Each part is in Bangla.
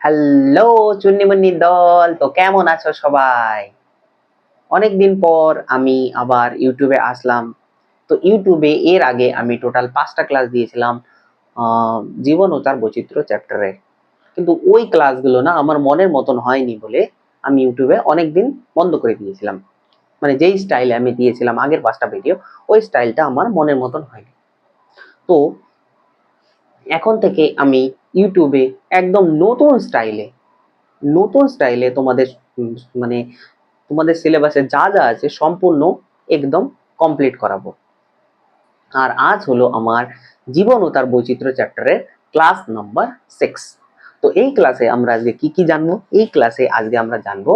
হ্যালো চুন্নিমুন্নি দল, তো কেমন আছো সবাই? অনেকদিন পর আমি আবার ইউটিউবে আসলাম। তো ইউটিউবে এর আগে আমি টোটাল 5টা ক্লাস দিয়েছিলাম জীবন ও তার বৈচিত্র্য চ্যাপ্টারে। কিন্তু ওই ক্লাসগুলো না আমার মনের মতন হয়নি বলে আমি ইউটিউবে অনেকদিন বন্ধ করে দিয়েছিলাম। মানে যেই স্টাইলে আমি দিয়েছিলাম আগের 5টা ভিডিও, ওই স্টাইলটা আমার মনের মতন হয়নি। তো এখন থেকে আমি ইউটিউবে একদম নতুন স্টাইলে তোমাদের মানে তোমাদের সিলেবাসে যা যা আছে সম্পূর্ণ একদম কমপ্লিট করাবো। আর আজ হলো আমার জীবন ও তার বৈচিত্র্য চ্যাপ্টারের ক্লাস নাম্বার 6। তো এই ক্লাসে আমরা আজকে কি কি জানবো? এই ক্লাসে আজকে আমরা জানবো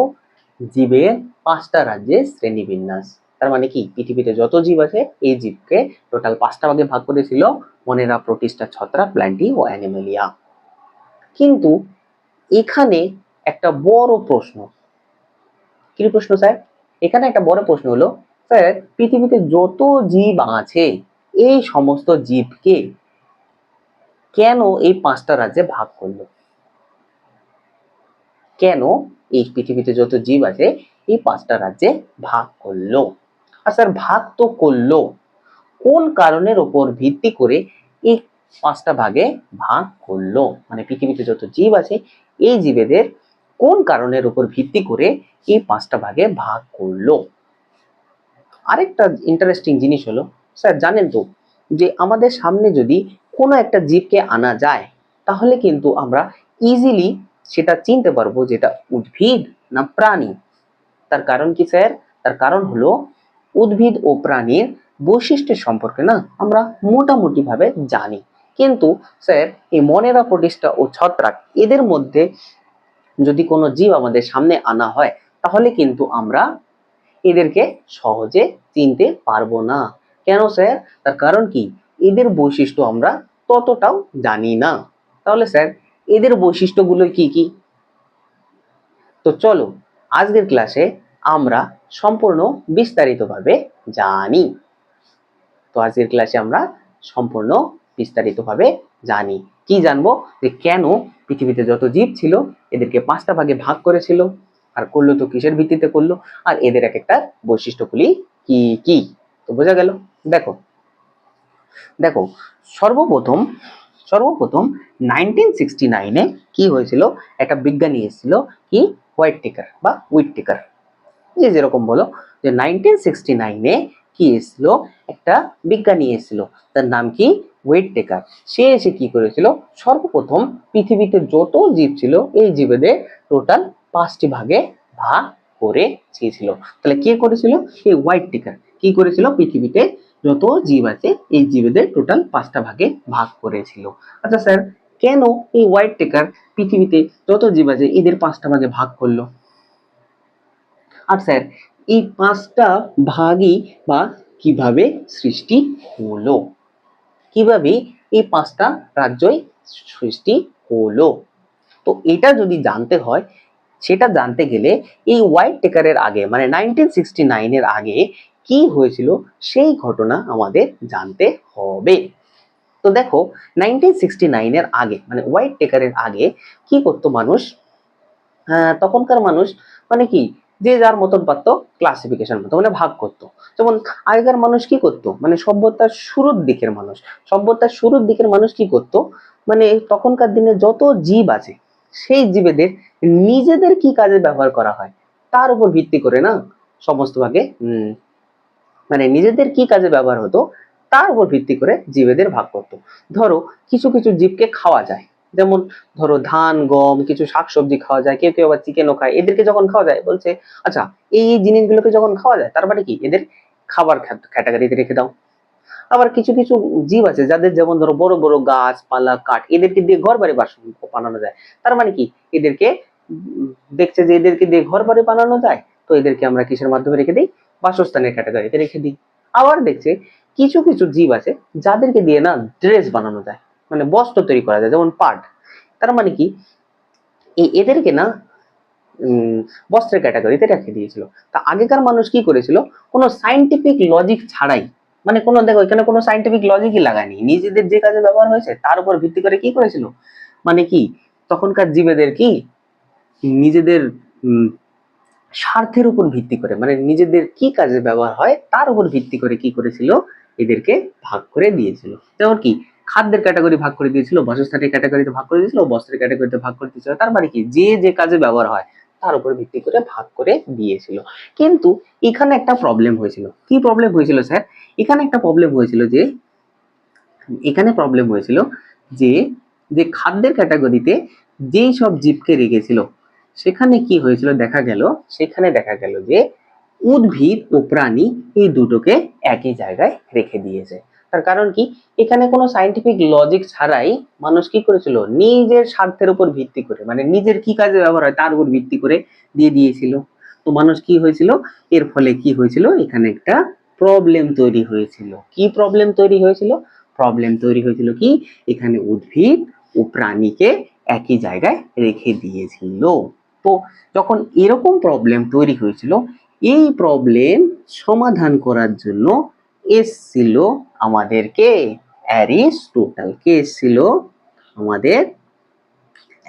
জীবের 5টা রাজ্যের শ্রেণীবিন্যাস। তার মানে কি, পৃথিবীতে যত জীব আছে এই জীবকে টোটাল 5টা ভাগে ভাগ করেছিল: মনেরা, প্রোটিস্টা, ছত্রাক, প্ল্যান্টি ও অ্যানিমেলিয়া। কিন্তু এখানে একটা বড় প্রশ্ন। কি প্রশ্ন স্যার? এখানে একটা বড় প্রশ্ন হলো, স্যার পৃথিবীতে যত জীব আছে এই সমস্ত জীবকে কেন এই 5টা রাজ্যে ভাগ করলো? কেন এই পৃথিবীতে যত জীব আছে এই 5টা রাজ্যে ভাগ করলো? আর স্যার ভাগ তো করলো, কোন কারণের উপর ভিত্তি করে এই 5টা ভাগে ভাগ করলো? মানে পৃথিবীতে যত জীব আছে এই জীবেদের কোন কারণের উপর ভিত্তি করে এই 5টা ভাগে ভাগ করলো? আরেকটা ইন্টারেস্টিং জিনিস হলো, স্যার জানেন তো যে আমাদের সামনে যদি কোনো একটা জীবকে আনা যায় তাহলে কিন্তু আমরা ইজিলি সেটা চিনতে পারবো যেটা উদ্ভিদ না প্রাণী। তার কারণ কি স্যার? তার কারণ হলো উদ্ভিদ ও প্রাণীর বৈশিষ্ট্যের সম্পর্কে না আমরা মোটামুটি ভাবে জানি। কিন্তু স্যার এই মনেরা, প্রোটিস্টা ও ছত্রাক এদের মধ্যে যদি কোনো জীব আমাদের সামনে আনা হয় তাহলে কিন্তু আমরা এদেরকে সহজে চিনতে পারবো না। কেন স্যার? তার কারণ কি, এদের বৈশিষ্ট্য আমরা ততটাও জানি না। তাহলে স্যার এদের বৈশিষ্ট্যগুলো কি কি? তো চলো আজকের ক্লাসে আমরা সম্পূর্ণ বিস্তারিতভাবে জানি। তো আজকের ক্লাসে আমরা সম্পূর্ণ বিস্তারিতভাবে জানি। কি জানবো? যে কেন পৃথিবীতে যত জীব ছিল এদেরকে 5টা ভাগে ভাগ করেছিল, আর করলো তো কিসের ভিত্তিতে করলো, আর এদের এক একটা বৈশিষ্ট্যগুলি কি কি। তো বোঝা গেল? দেখো দেখো সর্বপ্রথম 1969-এ কি হয়েছিল, একটা বিজ্ঞানী এসেছিল, কি হোয়াইটটেকার বা হুইটটেকার, যে যেরকম বলো, যে 1969-এ কি এসেছিল, একটা বিজ্ঞানী এসেছিল, তার নাম কি হুইটটেকার। সে এসে কি করেছিল, সর্বপ্রথম পৃথিবীতে যত জীব ছিল এই জীবেদের টোটাল 5টি ভাগে ভাগ করে দিয়েছিল। তাহলে কে করেছিল? এই হুইটটেকার কি করেছিল, পৃথিবীতে যত জীব আছে এই জীবেদের টোটাল 5টা ভাগে ভাগ করেছিল। আচ্ছা স্যার, কেন এই হুইটটেকার পৃথিবীতে যত জীব আছে এদের 5টা ভাগে ভাগ করলো? আর স্যার এই 5টা ভাগই বা কিভাবে সৃষ্টি হলো? কিভাবে এই 5টা রাজ্যই সৃষ্টি হলো? তো এটা যদি জানতে হয়, সেটা জানতে গেলে এই হুইটটেকারের আগে মানে 1969-এর আগে কি হয়েছিল সেই ঘটনা আমাদের জানতে হবে। তো দেখো 1969-এর আগে মানে হুইটটেকারের আগে কি করতো মানুষ? তখনকার মানুষ মানে কি, যে যার মতন পারতো ক্লাসিফিকেশন মতো মানে ভাগ করতো। যেমন আগেকার মানুষ কি করতো, মানে সভ্যতার শুরুর দিকের মানুষ কি করতো, মানে তখনকার দিনে যত জীব আছে সেই জীবেদের নিজেদের কি কাজে ব্যবহার করা হয় তার উপর ভিত্তি করে না সমস্ত ভাগে মানে নিজেদের কি কাজে ব্যবহার হতো তার উপর ভিত্তি করে জীবেদের ভাগ করতো। ধরো কিছু কিছু জীবকে খাওয়া যায়, যেমন ধরো ধান, গম, কিছু শাকসবজি খাওয়া যায়, কেউ কেউ আবার চিকেনও খায়। এদেরকে যখন খাওয়া যায় বলছে আচ্ছা এই জিনিসগুলোকে যখন খাওয়া যায় তার মানে কি এদের খাবার ক্যাটাগরিতে রেখে দাও। আবার কিছু কিছু জীব আছে যাদের যেমন ধরো বড় বড় গাছপালা, কাঠ, এদেরকে দিয়ে ঘর বাড়ি বানানো যায়, তার মানে কি এদেরকে দেখছে যে এদেরকে দিয়ে ঘর বাড়ি বানানো যায়, তো এদেরকে আমরা কিসের মাধ্যমে রেখে দিই? বাসস্থানের ক্যাটাগরিতে রেখে দিই। আবার দেখছে কিছু কিছু জীব আছে যাদেরকে দিয়ে না ড্রেস বানানো যায়, মানে বস্ত্র তৈরি করা যায়, যেমন পাট, তার মানে কি এদেরকে না বস্ত্রের ক্যাটাগরিতে রেখে দিয়েছিল। তা আগেকার মানুষ কি করেছিল, কোনো সাইন্টিফিক লজিক ছাড়াই, মানে কোনো দেখো এখানে কোনো সাইন্টিফিক লজিকই লাগায়নি, নিজেদের যে কাজে ব্যবহার হয়েছে তার উপর ভিত্তি করে কি করেছিল, মানে কি তখনকার জীবেদের কি নিজেদের স্বার্থের উপর ভিত্তি করে, মানে নিজেদের কি কাজে ব্যবহার হয় তার উপর ভিত্তি করে কি করেছিল, এদেরকে ভাগ করে দিয়েছিল। যেমন কি খাদ্যের ক্যাটাগরি ভাগ করে দিয়েছিল, বাসস্থানের ক্যাটাগরিতে ভাগ করে দিয়েছিল, বস্ত্রের ক্যাটাগরিতে ভাগ করে দিয়েছিল। তার মানে কি যে যে কাজে ব্যবহার হয় তার উপর ভিত্তি করে ভাগ করে দিয়েছিল। কিন্তু এখানে একটা প্রবলেম হয়েছিল। কি প্রবলেম হয়েছিল স্যার? এখানে একটা প্রবলেম হয়েছিল যে যে যে খাদ্যের ক্যাটাগরিতে যেই সব জীবকে রেখেছিল সেখানে কি হয়েছিল, সেখানে দেখা গেল যে উদ্ভিদ ও প্রাণী এই দুটোকে একই জায়গায় রেখে দিয়েছে। তার কারণ কি, এখানে কোনো সায়েন্টিফিক লজিক ছাড়াই মানুষ কি করেছিল, নিজের স্বার্থের উপর ভিত্তি করে, মানে নিজের কি কাজে ব্যবহার হয় তার উপর ভিত্তি করে দিয়ে দিয়েছিল। তো মানুষ কি হয়েছিল, এর ফলে কি হয়েছিল, এখানে একটা প্রবলেম তৈরি হয়েছিল। কি প্রবলেম তৈরি হয়েছিল? প্রবলেম তৈরি হয়েছিল কি, এখানে উদ্ভিদ ও প্রাণীকে একই জায়গায় রেখে দিয়েছিল। তো যখন এরকম প্রবলেম তৈরি হয়েছিল, এই প্রবলেম সমাধান করার জন্য এসছিল আমাদেরকে অ্যারিস্টোটল। কে এসছিল আমাদের?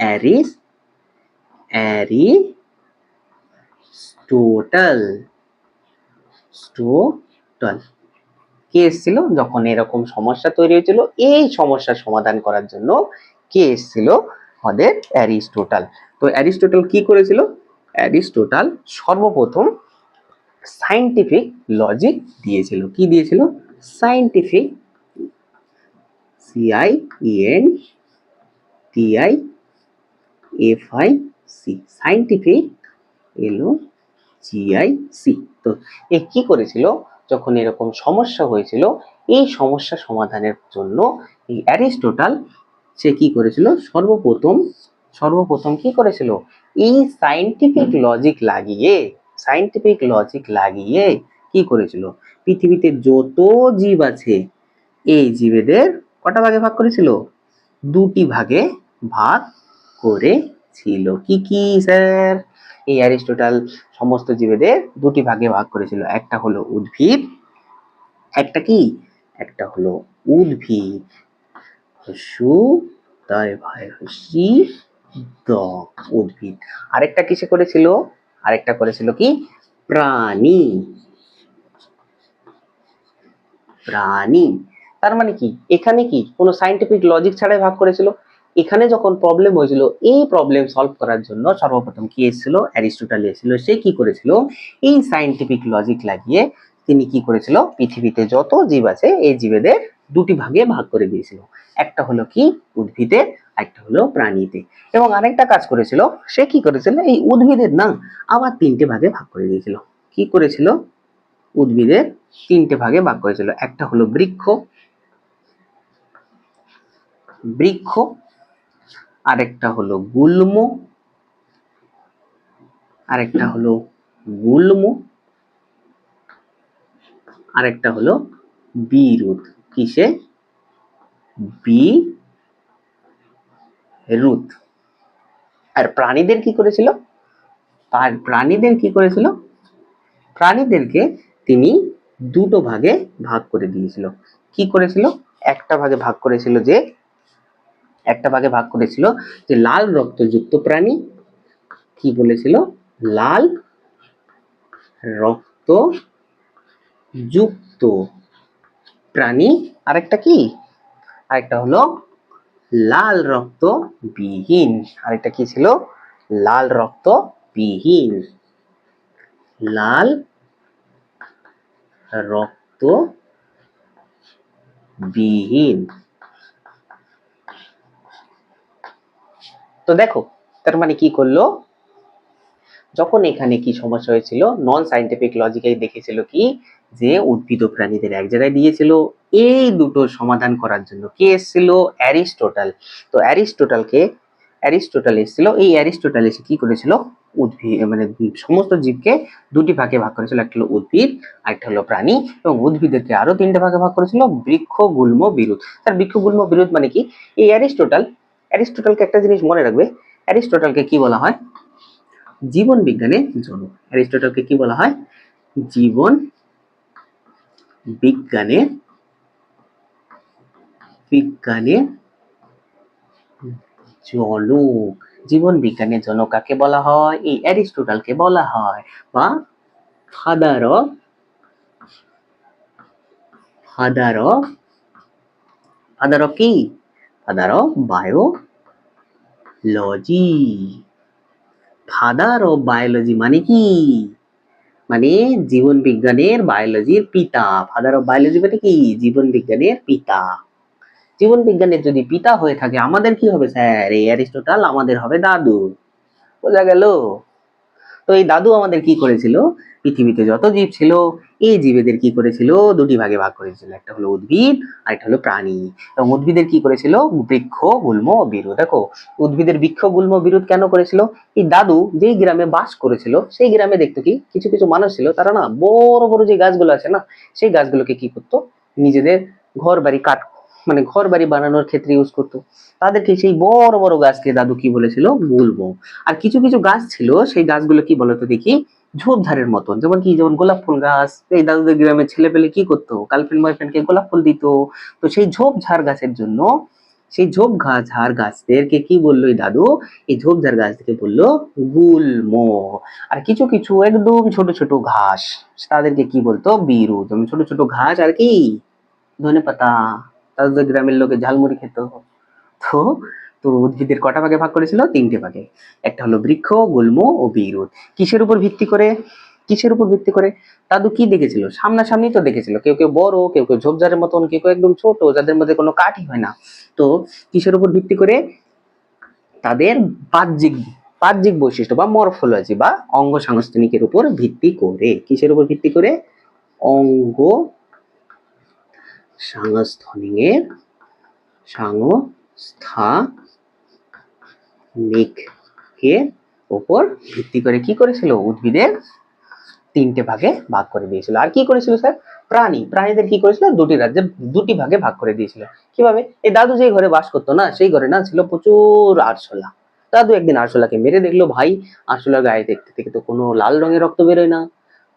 অ্যারিস্টোটল। কে এসছিল যখন এরকম সমস্যা তৈরি হয়েছিল, এই সমস্যার সমাধান করার জন্য কে এসছিল? আমাদের অ্যারিস্টোটল। তো অ্যারিস্টোটল কি করেছিল? অ্যারিস্টোটল সর্বপ্রথম সায়েন্টিফিক লজিক দিয়েছিল। কি দিয়েছিল? Scientific, CIENTIFIC, scientific, LOGIC। তো এ কি করেছিল, যখন এরকম সমস্যা হয়েছিল এই সমস্যা সমাধানের জন্য এই অ্যারিস্টোটল সে কি করেছিল, সর্বপ্রথম কি করেছিল, এই সায়েন্টিফিক লজিক লাগিয়ে কি করেছিল, পৃথিবীতে যত জীব আছে এই জীবেদের কটা ভাগে ভাগ করেছিল? দুটি ভাগে ভাগ করেছিল। কি কি স্যার? এই অ্যারিস্টোটল সমস্ত জীবেদের দুটি ভাগে ভাগ করেছিল। একটা হলো উদ্ভিদ, একটা হলো উদ্ভিদ, হস্যু তাই ভাই হস্যি দ, উদ্ভিদ। আরেকটা কিসে করেছিল? আরেকটা করেছিল কি, প্রাণী। তার মানে কি, এখানে কি কোনো সায়েন্টিফিক লজিক ছাড়াই ভাগ করেছিল। এখানে যখন প্রবলেম হয়েছিল, এই প্রবলেম সলভ করার জন্য সর্বপ্রথম কি এসেছিল, অ্যারিস্টোটল এসেছিল। সে কি করেছিল, এই সায়েন্টিফিক লজিক লাগিয়ে তিনি কি করেছিল, পৃথিবীতে যত জীব আছে এই জীবেদের দুটি ভাগে ভাগ করে দিয়েছিল। একটা হলো কি উদ্ভিদে, একটা হলো প্রাণীতে। এবং আরেকটা কাজ করেছিল, সে কি করেছিল, এই উদ্ভিদের না আবার তিনটে ভাগে ভাগ করে দিয়েছিল। কি করেছিল, উদ্ভিদের তিনটে ভাগে ভাগ করেছিল। একটা হলো বৃক্ষ, আরেকটা হলো গুল্ম, আরেকটা হলো বিরুৎ। কিসে? বিরুৎ। আর প্রাণীদের কি করেছিল, প্রাণীদেরকে তিনি দুটো ভাগে ভাগ করে দিয়েছিল। কি করেছিল, একটা ভাগে ভাগ করেছিল যে লাল রক্তযুক্ত প্রাণী। কি বলেছিল? লাল রক্তযুক্ত প্রাণী। আরেকটা কি, আরেকটা হলো লাল রক্তবিহীন। আরেকটা কি ছিল, লাল রক্তবিহীন। তো দেখো, তার মানে কি করলো, যখন এখানে কি সমস্যা হয়েছিল, নন সায়েন্টিফিক লজিকে দেখেছিল কি, যে উদ্ভিদ ও প্রাণীদের এক জায়গায় দিয়েছিল। এই দুটো সমাধান করার জন্য কে এসেছিল, অ্যারিস্টোটল। তো অ্যারিস্টোটল এসেছিল। এই অ্যারিস্টোটল এসে কি করেছিল, উদ্ভিদ মানে সমস্ত জীবকে দুটি ভাগে ভাগ করেছিল। একটা হলো উদ্ভিদ, আরেকটা হলো প্রাণী, এবং উদ্ভিদকে আরো তিনটে ভাগে ভাগ করেছিল, বৃক্ষ, গুল্ম, বিরুৎ। তার বৃক্ষ, গুল্ম, বিরুৎ মানে কি, এই অ্যারিস্টোটলকে একটা জিনিস মনে রাখবে, অ্যারিস্টোটলকে কি বলা হয়, জীবন বিজ্ঞানের জনক। অ্যারিস্টোটলকে কি বলা হয়, জীবন বিজ্ঞানের জনক। জীবন বিজ্ঞানের জনক কাকে বলা হয়? এই অ্যারিস্টটলকে বলা হয়, বা father of father of father of কি? Father of biology. Father of biology মানে কি? মানে জীবন বিজ্ঞানের বায়োলজির পিতা। ফাদার অফ বায়োলজি মানে কি? জীবন বিজ্ঞানের পিতা। জীবন বিজ্ঞানের যদি পিতা হয়ে থাকে আমাদের কি হবে স্যার? এই অ্যারিস্টটল আমাদের হবে দাদু। বোঝা গেল? তো এই দাদু আমাদের কি করেছিল? পৃথিবীতে যত জীব ছিল এই জীবেদের কি করেছিল? দুটি ভাগে ভাগ করেছিল, একটা হলো উদ্ভিদ আর একটা হলো প্রাণী। এবং উদ্ভিদের কি করেছিল? বৃক্ষ, গুল্ম, বিরুৎ। দেখো উদ্ভিদের বৃক্ষ, গুল্ম, বিরুৎ কেন করেছিল? এই দাদু যেই গ্রামে বাস করেছিল সেই গ্রামে দেখতো কি কিছু কিছু মানুষ ছিল, তারা না বড় বড় যে গাছগুলো আছে না সেই গাছগুলোকে কি করতো? নিজেদের ঘর বাড়ি মানে ঘর বাড়ি বানানোর ক্ষেত্রে ইউজ করতো। তাদেরকে সেই বড় বড় গাছকে দাদু কি বলেছিল? গুল্ম। আর কিছু কিছু গাছ ছিল সেই গাছগুলো কি বলতো দেখি? ঝোপঝাড়ের মতন। যেমন কি? যেমন গোলাপ ফুল গাছ। এই দাদুদের গ্রামের ছেলে পেলে কি করতো? গার্লফ্রেন্ড বয়ফ্রেন্ডকে গোলাপ ফুল দিত। তো সেই ঝোপঝাড় গাছের জন্য সেই ঝোপঝাড় গাছদেরকে কি বললো এই দাদু? এই ঝোপঝাড় গাছকে বললো গুল্ম। আর কিছু কিছু একদম ছোট ছোট ঘাস তাদেরকে কি বলতো? বিরু। যেমন ছোট ছোট ঘাস আর কি? ধনেপাতা। দাদুদের গ্রামের লোকে ঝালমুড়ি খেত। তো তো উদ্ভিদের কটা ভাগে ভাগ করেছিল? তিনটে ভাগে। একটা হলো বৃক্ষ, গুল্ম ও বিরুৎ। কিসের উপর ভিত্তি করে? কিসের উপর ভিত্তি করে? দাদু কি দেখেছিল? সামনাসামনি তো দেখেছিল, কেউ কেউ বড়, কেউ কেউ ঝোপঝাড়ের মতন, কেউ কেউ একদম ছোট যাদের মধ্যে কোনো কাঠই হয় না। তো কিসের উপর ভিত্তি করে? তাদের বাহ্যিক বাহ্যিক বৈশিষ্ট্য বা মরফোলজি বা অঙ্গ সাংস্থানিকের উপর ভিত্তি করে। কিসের উপর ভিত্তি করে? অঙ্গ সাংস্থানিকের সাংস্থানিকের উপর ভিত্তি করে কি করেছিল? উদ্ভিদের তিনটে ভাগে ভাগ করে দিয়েছিল। আর কি করেছিল স্যার? প্রাণীদের কি করেছিল? দুটি রাজ্যে দুটি ভাগে ভাগ করে দিয়েছিল। কিভাবে? এই দাদু যে ঘরে বাস করতো না সেই ঘরে না ছিল প্রচুর আরশোলা। দাদু একদিন আরশোলাকে মেরে দেখলো, ভাই আরশোলার গায়ে দেখতে থেকে তো কোনো লাল রঙের রক্ত বেরোয় না।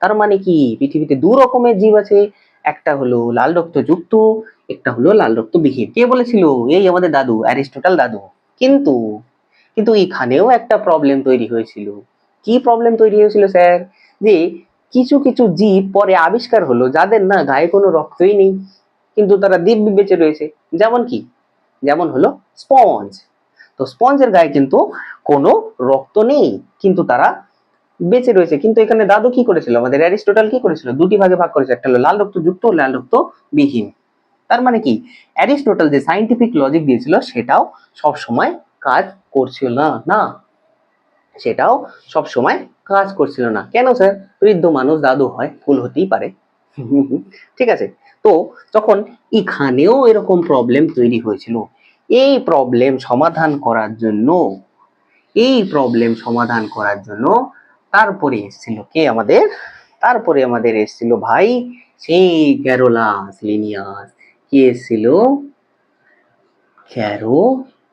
তার মানে কি পৃথিবীতে দু রকমের জীব আছে, একটা হলো লাল রক্ত যুক্ত, একটা হলো লাল রক্ত বিহীন। কে বলেছিল? এই আমাদের দাদু, অ্যারিস্টটল দাদু। কিন্তু কিন্তু এখানেও একটা প্রবলেম তৈরি হয়েছিল। কি প্রবলেম তৈরি হয়েছিল স্যার? যে কিছু কিছু জীব পরে আবিষ্কার হলো যাদের না গায়ে কোনো রক্তই নেই, কিন্তু তারা দিব্যি বেঁচে রয়েছে। যেমন কি? যেমন হলো স্পঞ্জ। তো স্পঞ্জের গায়ে কিন্তু কোনো রক্ত নেই, কিন্তু তারা বেঁচে রয়েছে। কিন্তু এখানে দাদু কি করেছিল? আমাদের অ্যারিস্টটল কি করেছিল? দুটি ভাগে ভাগ করেছে, একটা হলো লাল রক্ত যুক্ত, লাল রক্ত বিহীন। তার মানে কি অ্যারিস্টটল যে সায়েন্টিফিক লজিক দিয়েছিল সেটাও সব সময় কাজ করছিল না। না, সেটাও সব সময় কাজ করছিল না। কেন স্যার? বৃদ্ধ মানুষ, দাদু হয়, ভুল হতেই পারে। ঠিক আছে? তো যখন এখানেও এরকম প্রবলেম তৈরি হয়েছিল, এই প্রবলেম সমাধান করার জন্য তারপরে এসেছিল কে আমাদের? তারপরে আমাদের এসেছিল ভাই সেই ক্যারোলাস লিনিয়াস। কি এসেছিল? Carolus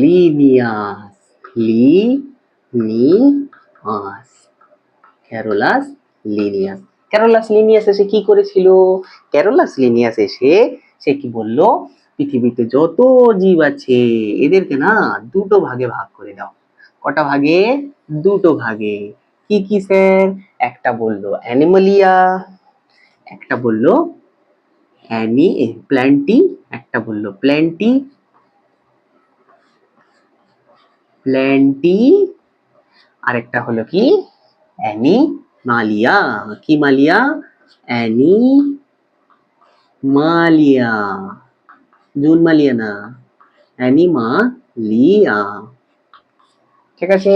Linnaeus. Linnaeus Carolus Linnaeus. Carolus Linnaeus এসে কি করেছিল? ক্যারোলাস লিনিয়াস এসে সে কি বলল? পৃথিবীতে যত জীব আছে এদেরকে না দুটো ভাগে ভাগ করে দাও। কটা ভাগে? দুটো ভাগে। কি কি স্যার? একটা বললো অ্যানিমালিয়া, একটা বললো প্ল্যান্টি, একটা বললো প্ল্যান্টি, আরেকটা হলো কি? অ্যানিমালিয়া। কি মালিয়া? অ্যানিমালিয়া। জুন মালিয়া না, অ্যানিমালিয়া। ঠিক আছে?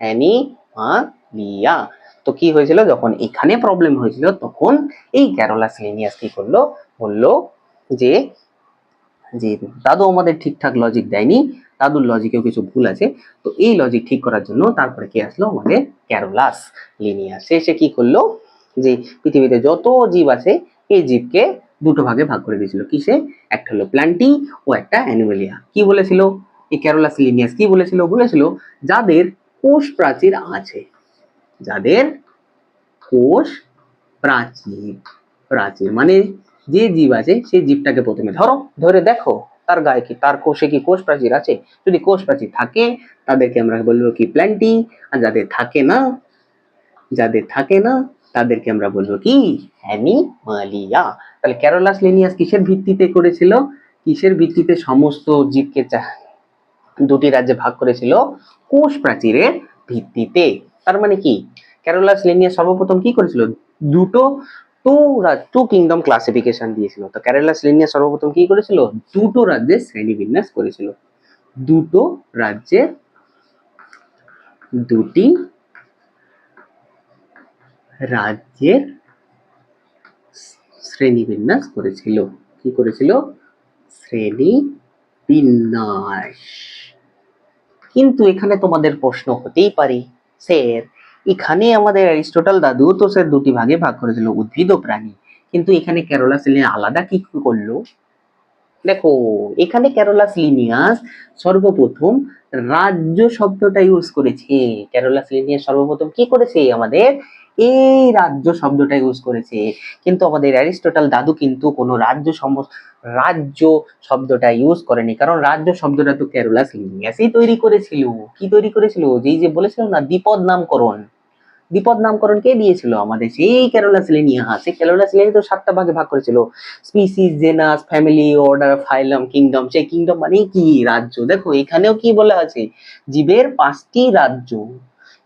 অ্যানিমালিয়া। তো কি হয়েছিল? যখন এখানে প্রবলেম হয়েছিল তখন এই ক্যারোলাস লিনিয়াস কি করলো? বললো যে যে দাদু আমাদের ঠিকঠাক লজিক দেয়নি, দাদুর লজিকেও কিছু ভুল আছে। তো এই লজিক ঠিক করার জন্য তারপরে কি আসলো? আমাদের ক্যারোলাস লিনিয়াস। সে কি করলো? যে পৃথিবীতে যত জীব আছে এই জীবকে দুটো ভাগে ভাগ করে দিয়েছিল। কিসে? একটা হলো প্ল্যান্টি ও একটা অ্যানিমালিয়া। কি বলেছিল এই ক্যারোলাস লিনিয়াস? কি বলেছিল? বলেছিল যাদের কোষ প্রাচীর আছে, যাদের কোষ প্রাচীর, প্রাচীর মানে যে জীব আছে সেই জীবটাকে প্রথমে ধরো, ধরে দেখো তার গায়ে কি, তার কোষে কি কোষ প্রাচীর আছে। যদি কোষ প্রাচীর থাকে তাদেরকে আমরা বলবো কি প্ল্যান্টি, আর যাদের থাকে না তাদেরকে আমরা বলবো কি অ্যানিমালিয়া। তাহলে ক্যারোলাস লিনিয়াস কিসের ভিত্তিতে করেছিল, কিসের ভিত্তিতে সমস্ত জীবকে দুটি রাজ্যে ভাগ করেছিল? কোষ প্রাচীরের ভিত্তিতে। তার মানে কি ক্যারোলাস লিনিয়াস সর্বপ্রথম কি করেছিল? দুটো টু কিংডম ক্লাসিফিকেশন দিয়েছিল। তো ক্যারোলাস লিনিয়াস সর্বপ্রথম কি করেছিল? দুটো রাজ্যের শ্রেণীবিন্যাস করেছিল। দুটো রাজ্যের দুটি রাজ্যের শ্রেণীবিন্যাস করেছিল। কি করেছিল? শ্রেণী বিন্যাস। কিন্তু এখানে তোমাদের প্রশ্ন হতেই পারে, স্যার এখানে আমাদের অ্যারিস্টটল দাদু তো স্যার দুটি ভাগে ভাগ করেছিল, উদ্ভিদ ও প্রাণী, কিন্তু এখানে ক্যারোলাস লিনিয়াস আলাদা কি করলো? দেখো এখানে ক্যারোলাস লিনিয়াস সর্বপ্রথম রাজ্য শব্দটা ইউজ করেছে। ক্যারোলাস লিনিয়াস সর্বপ্রথম কি করেছে? আমাদের এই রাজ্য শব্দটা ইউজ করেছে। কিন্তু আমাদের অ্যারিস্টটল দাদু কিন্তু কোনো রাজ্য শব্দটা ইউজ করেনি, কারণ রাজ্য শব্দটা তো ক্যারোলাস লিনিয়াসই তৈরি করেছিল। কি তৈরি করেছিল? যেই যে বলেছিল না দ্বিপদ নামকরণ, দ্বিপদ নামকরণ কে দিয়েছিল? আমাদের সেই ক্যারোলাস লিনিয়াস। সেই ক্যারোলাস লিনিয়াস তো 7টা ভাগে ভাগ করেছিল, species, genus, family, order, phylum, kingdom. সেই কিংডম মানে কি? রাজ্য। দেখো এখানেও কি বলা আছে? জীবের 5টি রাজ্য।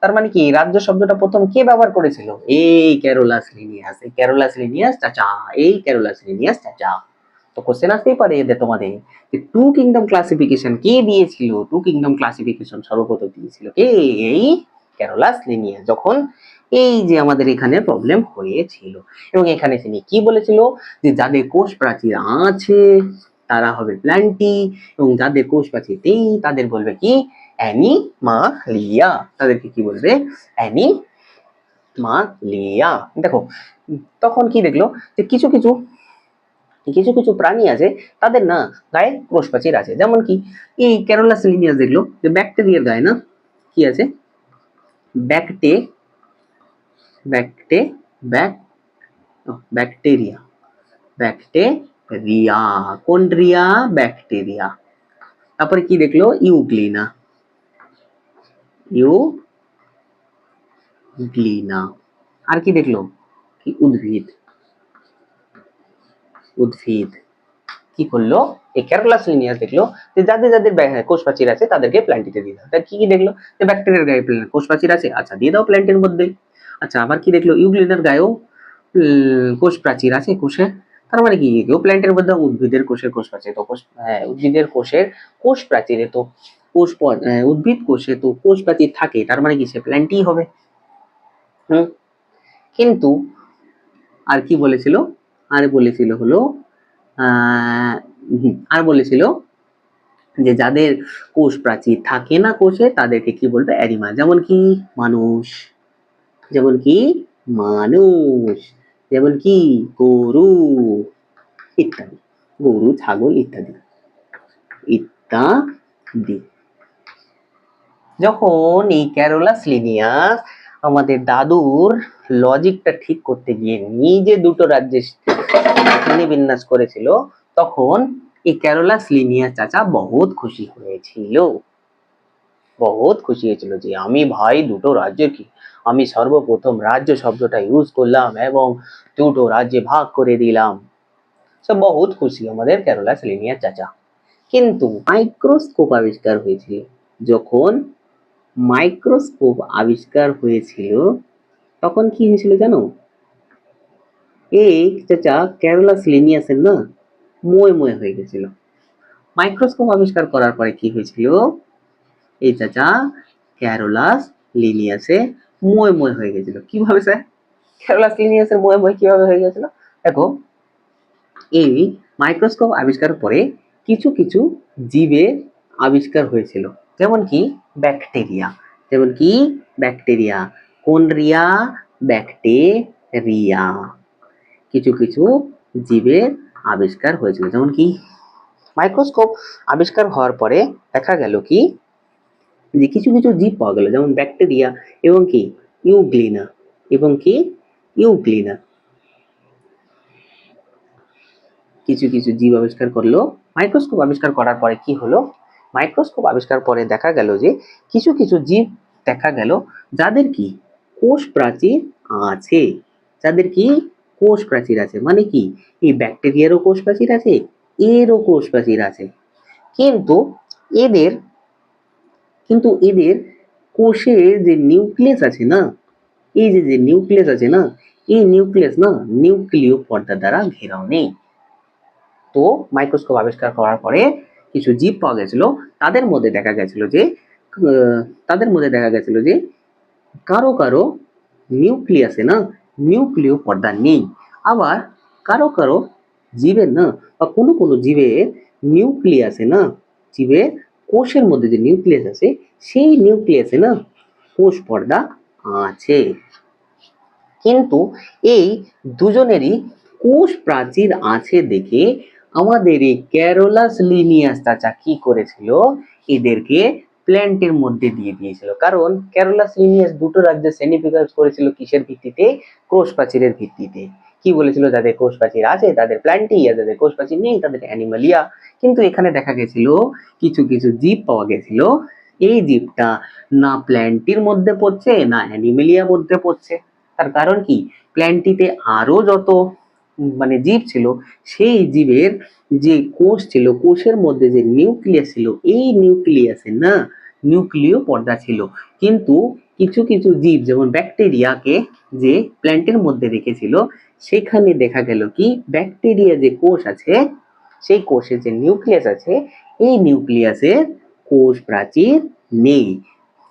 তার মানে কি রাজ্য শব্দটা প্রথম কে ব্যবহার করেছিল? এই ক্যারোলাস লিনিয়াস। এই ক্যারোলাস লিনিয়াস চাচা, এই ক্যারোলাস লিনিয়াস চাচা। তো কোশ্চেন আসতেই পারে এদের তোমাদের, যে টু কিংডম ক্লাসিফিকেশন কে দিয়েছিল? টু কিংডম ক্লাসিফিকেশন সর্বপ্রথম দিয়েছিল কে? এই ক্যারোলাস লিনিয়াস, যখন এই যে আমাদের এখানে প্রবলেম হয়েছিল। এবং এখানে তিনি কি বলেছিল? যে যাদের কোষ প্রাচীর আছে তারা হবে প্ল্যান্টি, এবং যাদের কোষ প্রাচীর নেই তাদের বলবে কি অ্যানিমালিয়া। তাদেরকে কি বলবে? অ্যানিমালিয়া। দেখো তখন কি দেখলো, যে কিছু কিছু কিছু কিছু প্রাণী আছে তাদের না গায়ে কোষ প্রাচীর আছে। যেমন কি এই ক্যারোলাস লিনিয়াস দেখলো যে ব্যাকটেরিয়ার গায়ে না কি আছে? ব্যাকটে ব্যাকটে ব্যাক ব্যাকটেরিয়া ব্যাকটেরিয়া কোন রিয়া? ব্যাকটেরিয়া। তারপরে কি দেখলো? Euglena euglena. আর কি দেখলো? কি উদ্ভিদ উদ্ভিদ কি করলো? এই ক্যারোলাস লিনিয়াস দেখলো যে যাদের যাদের কোষ প্রাচীর আছে তাদেরকে প্ল্যান্টিতে দিয়ে দাও। তাই কি কি দেখলো? যে ব্যাকটেরিয়ার গায়ে কোষ প্রাচীর আছে, আচ্ছা দিয়ে দাও প্ল্যান্টের মধ্যে। আচ্ছা আবার কি দেখলো? ইউগ্লিনার গায়েও কোষ প্রাচীর আছে কোষে। তার মানে কি এও প্ল্যান্টের মধ্যে। উদ্ভিদের কোষের কোষ প্রাচীর তো উদ্ভিদের কোষের কোষ প্রাচীরে তো উদ্ভিদ কোষে তো কোষ প্রাচীর থাকে, তার মানে কি সে প্ল্যান্টই হবে। কিন্তু আর কি বলেছিল? আর বলেছিল হলো আর বলেছিল যে যাদের কোষ প্রাচীর থাকে না কোষে তাদেরকে কি বলবে? অ্যানিমাল। যেমন কি মানুষ, যেমন কি মানুষ, যেমন কি গরু ইত্যাদি, গরু, ছাগল ইত্যাদি ইত্যাদি। যখন এই ক্যারোলাস লিনিয়াস আমাদের দাদুর লজিকটা ঠিক করতে গিয়ে নিজে দুটো রাজ্যের শ্রেণীবিন্যাস করেছিল, তখন এই ক্যারোলাস লিনিয়াস চাচা বহুত খুশি হয়েছিল, বহুত খুশি হয়েছিল যে আমি ভাই দুটো রাজ্যের কি, আমি সর্বপ্রথম রাজ্য শব্দটা ইউজ করলাম এবং দুটো রাজ্যে ভাগ করে দিলাম। সব বহুত খুশি আমাদের ক্যারোলাস লিনিয়াস চাচা। কিন্তু মাইক্রোস্কোপ আবিষ্কার হয়েছিল, যখন মাইক্রোস্কোপ আবিষ্কার হয়েছিল তখন কি হয়েছিল জানো? এই চাচা ক্যারোলাস লিনিয়াসের না ময় ময় হয়ে গেছিল। মাইক্রোস্কোপ আবিষ্কার করার পরে কি হয়েছিল? এই চাচা ক্যারোলাস লিনিয়াসে ময় ময় হয়ে গেছিল। কিভাবে স্যার ক্যারোলাস লিনিয়াসের ময় ময় কিভাবে হয়ে গেছিল? দেখো এই মাইক্রোস্কোপ আবিষ্কারের পরে কিছু কিছু জীবের আবিষ্কার হয়েছিল, যেমন কি ব্যাকটেরিয়া। যেমন কি ব্যাকটেরিয়া কোন রিয়া? ব্যাকটেরিয়া। কিছু কিছু জীবের আবিষ্কার হয়েছিল, যেমন কি মাইক্রোস্কোপ আবিষ্কার হওয়ার পরে দেখা গেল কি যে কিছু কিছু জীব পাওয়া গেল, যেমন ব্যাকটেরিয়া এবং কি ইউগ্লিনা এবং কি ইউগ্লিনা। কিছু কিছু জীব আবিষ্কার করলো। মাইক্রোস্কোপ আবিষ্কার করার পরে কি হলো, মাইক্রোস্কোপ আবিষ্কার পরে দেখা গেল যে কিছু কিছু জীব দেখা গেল যাদের কি কোষ প্রাচীর আছে, যাদের কি কোষ প্রাচীর আছে, মানে কি এই ব্যাকটেরিয়ারও কোষ প্রাচীর আছে, এরও কোষ প্রাচীর আছে, কিন্তু এদের কিন্তু এদের কোষে যে নিউক্লিয়াস আছে না, এই যে যে নিউক্লিয়াস আছে না, এই নিউক্লিয়াস না নিউক্লিয় পর্দা দ্বারা ঘেরাও নেই। তো মাইক্রোস্কোপ আবিষ্কার করার পরে কিছু জীব পাওয়া গেছিল, তাদের মধ্যে দেখা গেছিল যে কারো কারো নিউক্লিয়াসে না নিউক্লিয় পর্দা নেই, আবার কারো কারো জীবের না বা কোনো কোনো জীবের নিউক্লিয়াসে না, জীবের কোষের মধ্যে যে নিউক্লিয়াস আছে সেই নিউক্লিয়াসে না কোষ পর্দা আছে। কিন্তু এই দুজনেরই কোষ প্রাচীর আছে দেখে আমাদের এই ক্যারোলাস লিনিয়াস চাচা কি করেছিল, এদেরকে প্ল্যান্টের মধ্যে দিয়ে দিয়েছিল। কারণ ক্যারোলাস লিনিয়াস দুটো রাজ্যে শ্রেণীবিভাগ করেছিল কিসের ভিত্তিতে, কোষ প্রাচীরের ভিত্তিতে। কি বলেছিল, যাদের কোষ প্রাচীর আছে তাদের প্ল্যান্টিয়া, যাদের কোষ প্রাচীর নেই তাদের অ্যানিমালিয়া। কিন্তু এখানে দেখা গেছিল কিছু কিছু জীব পাওয়া গেছিল, এই জীবটা না প্ল্যান্টির মধ্যে পড়ছে না অ্যানিমালিয়া মধ্যে পড়ছে। তার কারণ কি, প্ল্যান্টটিতে আরো যত মানে জীব ছিল, সেই জীবের যে কোষ ছিল, কোষের মধ্যে যে নিউক্লিয়াস ছিল, এই নিউক্লিয়াসে না নিউক্লিয় পর্দা ছিল। কিন্তু কিছু কিছু জীব যেমন ব্যাকটেরিয়াকে যে প্ল্যান্টের মধ্যে রেখেছিল, সেখানে দেখা গেল কি ব্যাকটেরিয়া যে কোষ আছে, সেই কোষের যে নিউক্লিয়াস আছে, এই নিউক্লিয়াসের কোষ প্রাচীর নেই।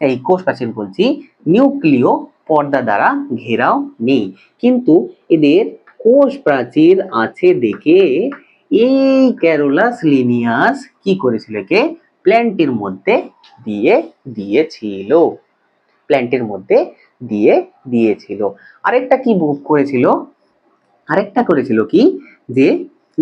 এই কোষ প্রাচীর বলছি, নিউক্লিয় পর্দা দ্বারা ঘেরাও নেই। কিন্তু এদের কোষ প্রাচীর আছে দেখে এই ক্যারোলাস লিনিয়াস কি করেছিল, একে প্ল্যান্টের মধ্যে দিয়ে দিয়েছিল, প্ল্যান্টের মধ্যে দিয়ে দিয়েছিল। আরেকটা কি করেছিল, আরেকটা করেছিল কি, যে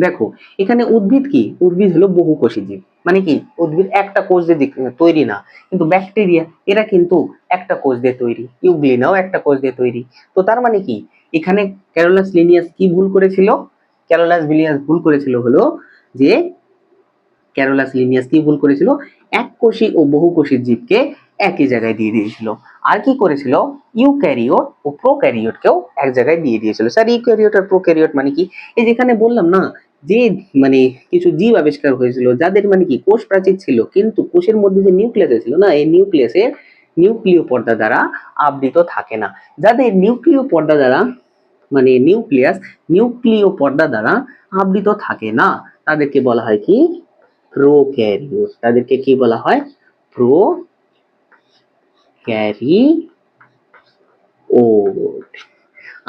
দেখো এখানে উদ্ভিদ কি, উদ্ভিদ হলো বহুকোষী জীব, মানে কি উদ্ভিদ একটা কোষ দিয়ে তৈরি না, কিন্তু ব্যাকটেরিয়া এরা কিন্তু একটা কোষ দিয়ে তৈরি, ইউগ্লিনাও একটা কোষ দিয়ে তৈরি। তো তার মানে কি, এখানে ক্যারোলাস লিনিয়াস কি ভুল করেছিল, ক্যারোলাস লিনিয়াস ভুল করেছিল হলো যে ক্যারোলাস লিনিয়াস কি ভুল করেছিল, এককোষী ও বহুকোষী জীবকে একই জায়গায় দিয়ে দিয়েছিল। আর কি করেছিল, ইউক্যারিওট ও প্রোক্যারিওটকেও এক জায়গায় দিয়ে দিয়েছিল। স্যার ইউক্যারিওট আর প্রোক্যারিওট মানে কি, এই যেখানে বললাম না যে মানে কিছু জীব আবিষ্কার হয়েছিল যাদের মানে কি কোষ প্রাচীর ছিল, কিন্তু কোষের মধ্যে যে নিউক্লিয়াস ছিল না, এই নিউক্লিয়াসের নিউক্লিয় পর্দা দ্বারা আবৃত থাকে না। যাদের নিউক্লিয় পর্দা দ্বারা মানে নিউক্লিয় পর্দা দ্বারা আবৃত থাকে না, তাদেরকে বলা হয় কি প্রোক্যারিওট। তাদেরকে কি বলা হয়, প্রোক্যারিওট।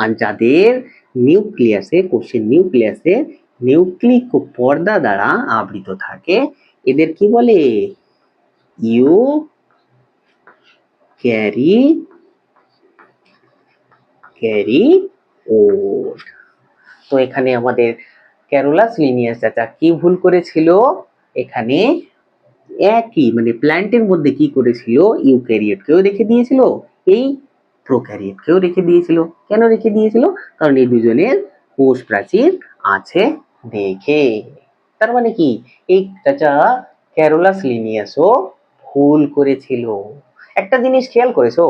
আর যাদের নিউক্লিয়াসে কোষের নিউক্লিয়াসে নিউক্লিক পর্দা দ্বারা আবৃত থাকে, এদের কি বলে, ইউক্যারিওট। তো এখানে আমাদের ক্যারোলাস লিনিয়াস চাচা কি ভুল করেছিল, এখানে একই মানে প্ল্যান্টের মধ্যে কি করেছিল, ইউক্যারিওটকেও রেখে দিয়েছিল, এই প্রোক্যারিওটকেও রেখে দিয়েছিল। কেন রেখে দিয়েছিল, কারণ এই দুজনের কোষ প্রাচীর আছে দেখে। তার মানে কি, এই চাচা ক্যারোলাস লিনিয়াসও ভুল করেছিল। একটা জিনিস খেয়াল করেছো,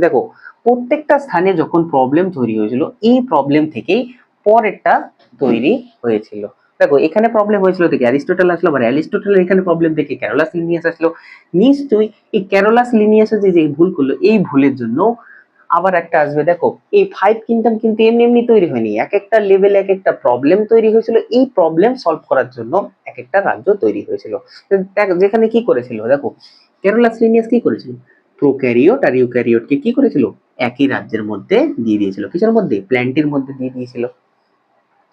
দেখো প্রত্যেকটা স্থানে যখন প্রবলেম তৈরি হয়েছিল, এই প্রবলেম থেকেই পরেরটা তৈরি হয়েছিল। দেখো এখানে প্রবলেম হয়েছিল থেকে অ্যারিস্টটল আসলো, আবার অ্যারিস্টটলের এখানে প্রবলেম দেখে ক্যারোলাস লিনিয়াস আসলো। নিশ্চয়ই এই ক্যারোলাস লিনিয়াসের যে ভুল করলো, এই ভুলের জন্য আবার একটা আসবে। দেখো এই 5 কিংডম কিন্তু এমনি এমনি তৈরি হয়নি, এক একটা লেভেলে এক একটা প্রবলেম তৈরি হয়েছিল, এই প্রবলেম সলভ করার জন্য এক একটা রাজ্য তৈরি হয়েছিল। যেখানে কি করেছিল, দেখো ক্যারোলাস লিনিয়াস কি করেছিল, প্রোক্যারিওট আর ইউক্যারিওটকে কি করেছিল, একই রাজ্যের মধ্যে দিয়ে দিয়েছিল। কিসের মধ্যে, প্ল্যান্টের মধ্যে দিয়ে দিয়েছিল।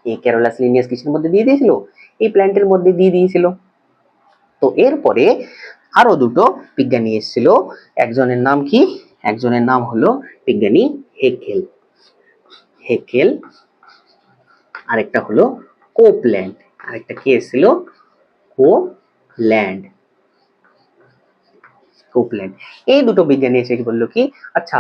এই ক্যারোলাস লিনিয়াস কিসের মধ্যে দিয়ে দিয়েছিল, এই প্ল্যান্টের মধ্যে দিয়ে দিয়েছিল। তো এরপরে আরো দুটো বিজ্ঞানী এসেছিল, একজনের নাম কি, একজনের নাম হলো বিজ্ঞানী হেকেল, আরেকটা হলো কোপল্যান্ড, আরেকটা কি এসেছিল, কোপল্যান্ড। কোপল্যান্ড। এই দুটো বিজ্ঞানী এসে কি বললো কি, আচ্ছা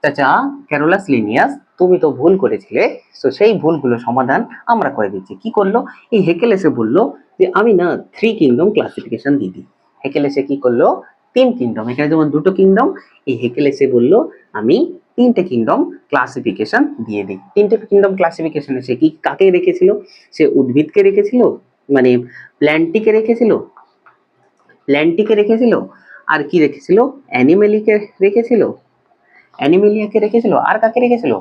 চাচা ক্যারোলাস লিনিয়াস তুমি তো ভুল করেছিলে, তো সেই ভুলগুলো সমাধান আমরা করে দিচ্ছি। কি করলো, এই হেকেল এসে বললো যে আমি না 3 কিংডম ক্লাসিফিকেশন দিয়ে দিই। হেকেল এসে কি করলো, 3 কিংডম, এখানে যেমন 2টো কিংডম, এই হেকেল এসে বললো আমি 3টে কিংডম ক্লাসিফিকেশন দিয়ে দিই। 3টে কিংডম ক্লাসিফিকেশন সে কি কাকে রেখেছিল, সে উদ্ভিদকে রেখেছিল, মানে প্ল্যান্টটিকে রেখেছিল, আর কি রেখেছিল, অ্যানিমেলিকে রেখেছিল, অ্যানিমেলিয়াকে রেখেছিল, আর কাকে রেখেছিল,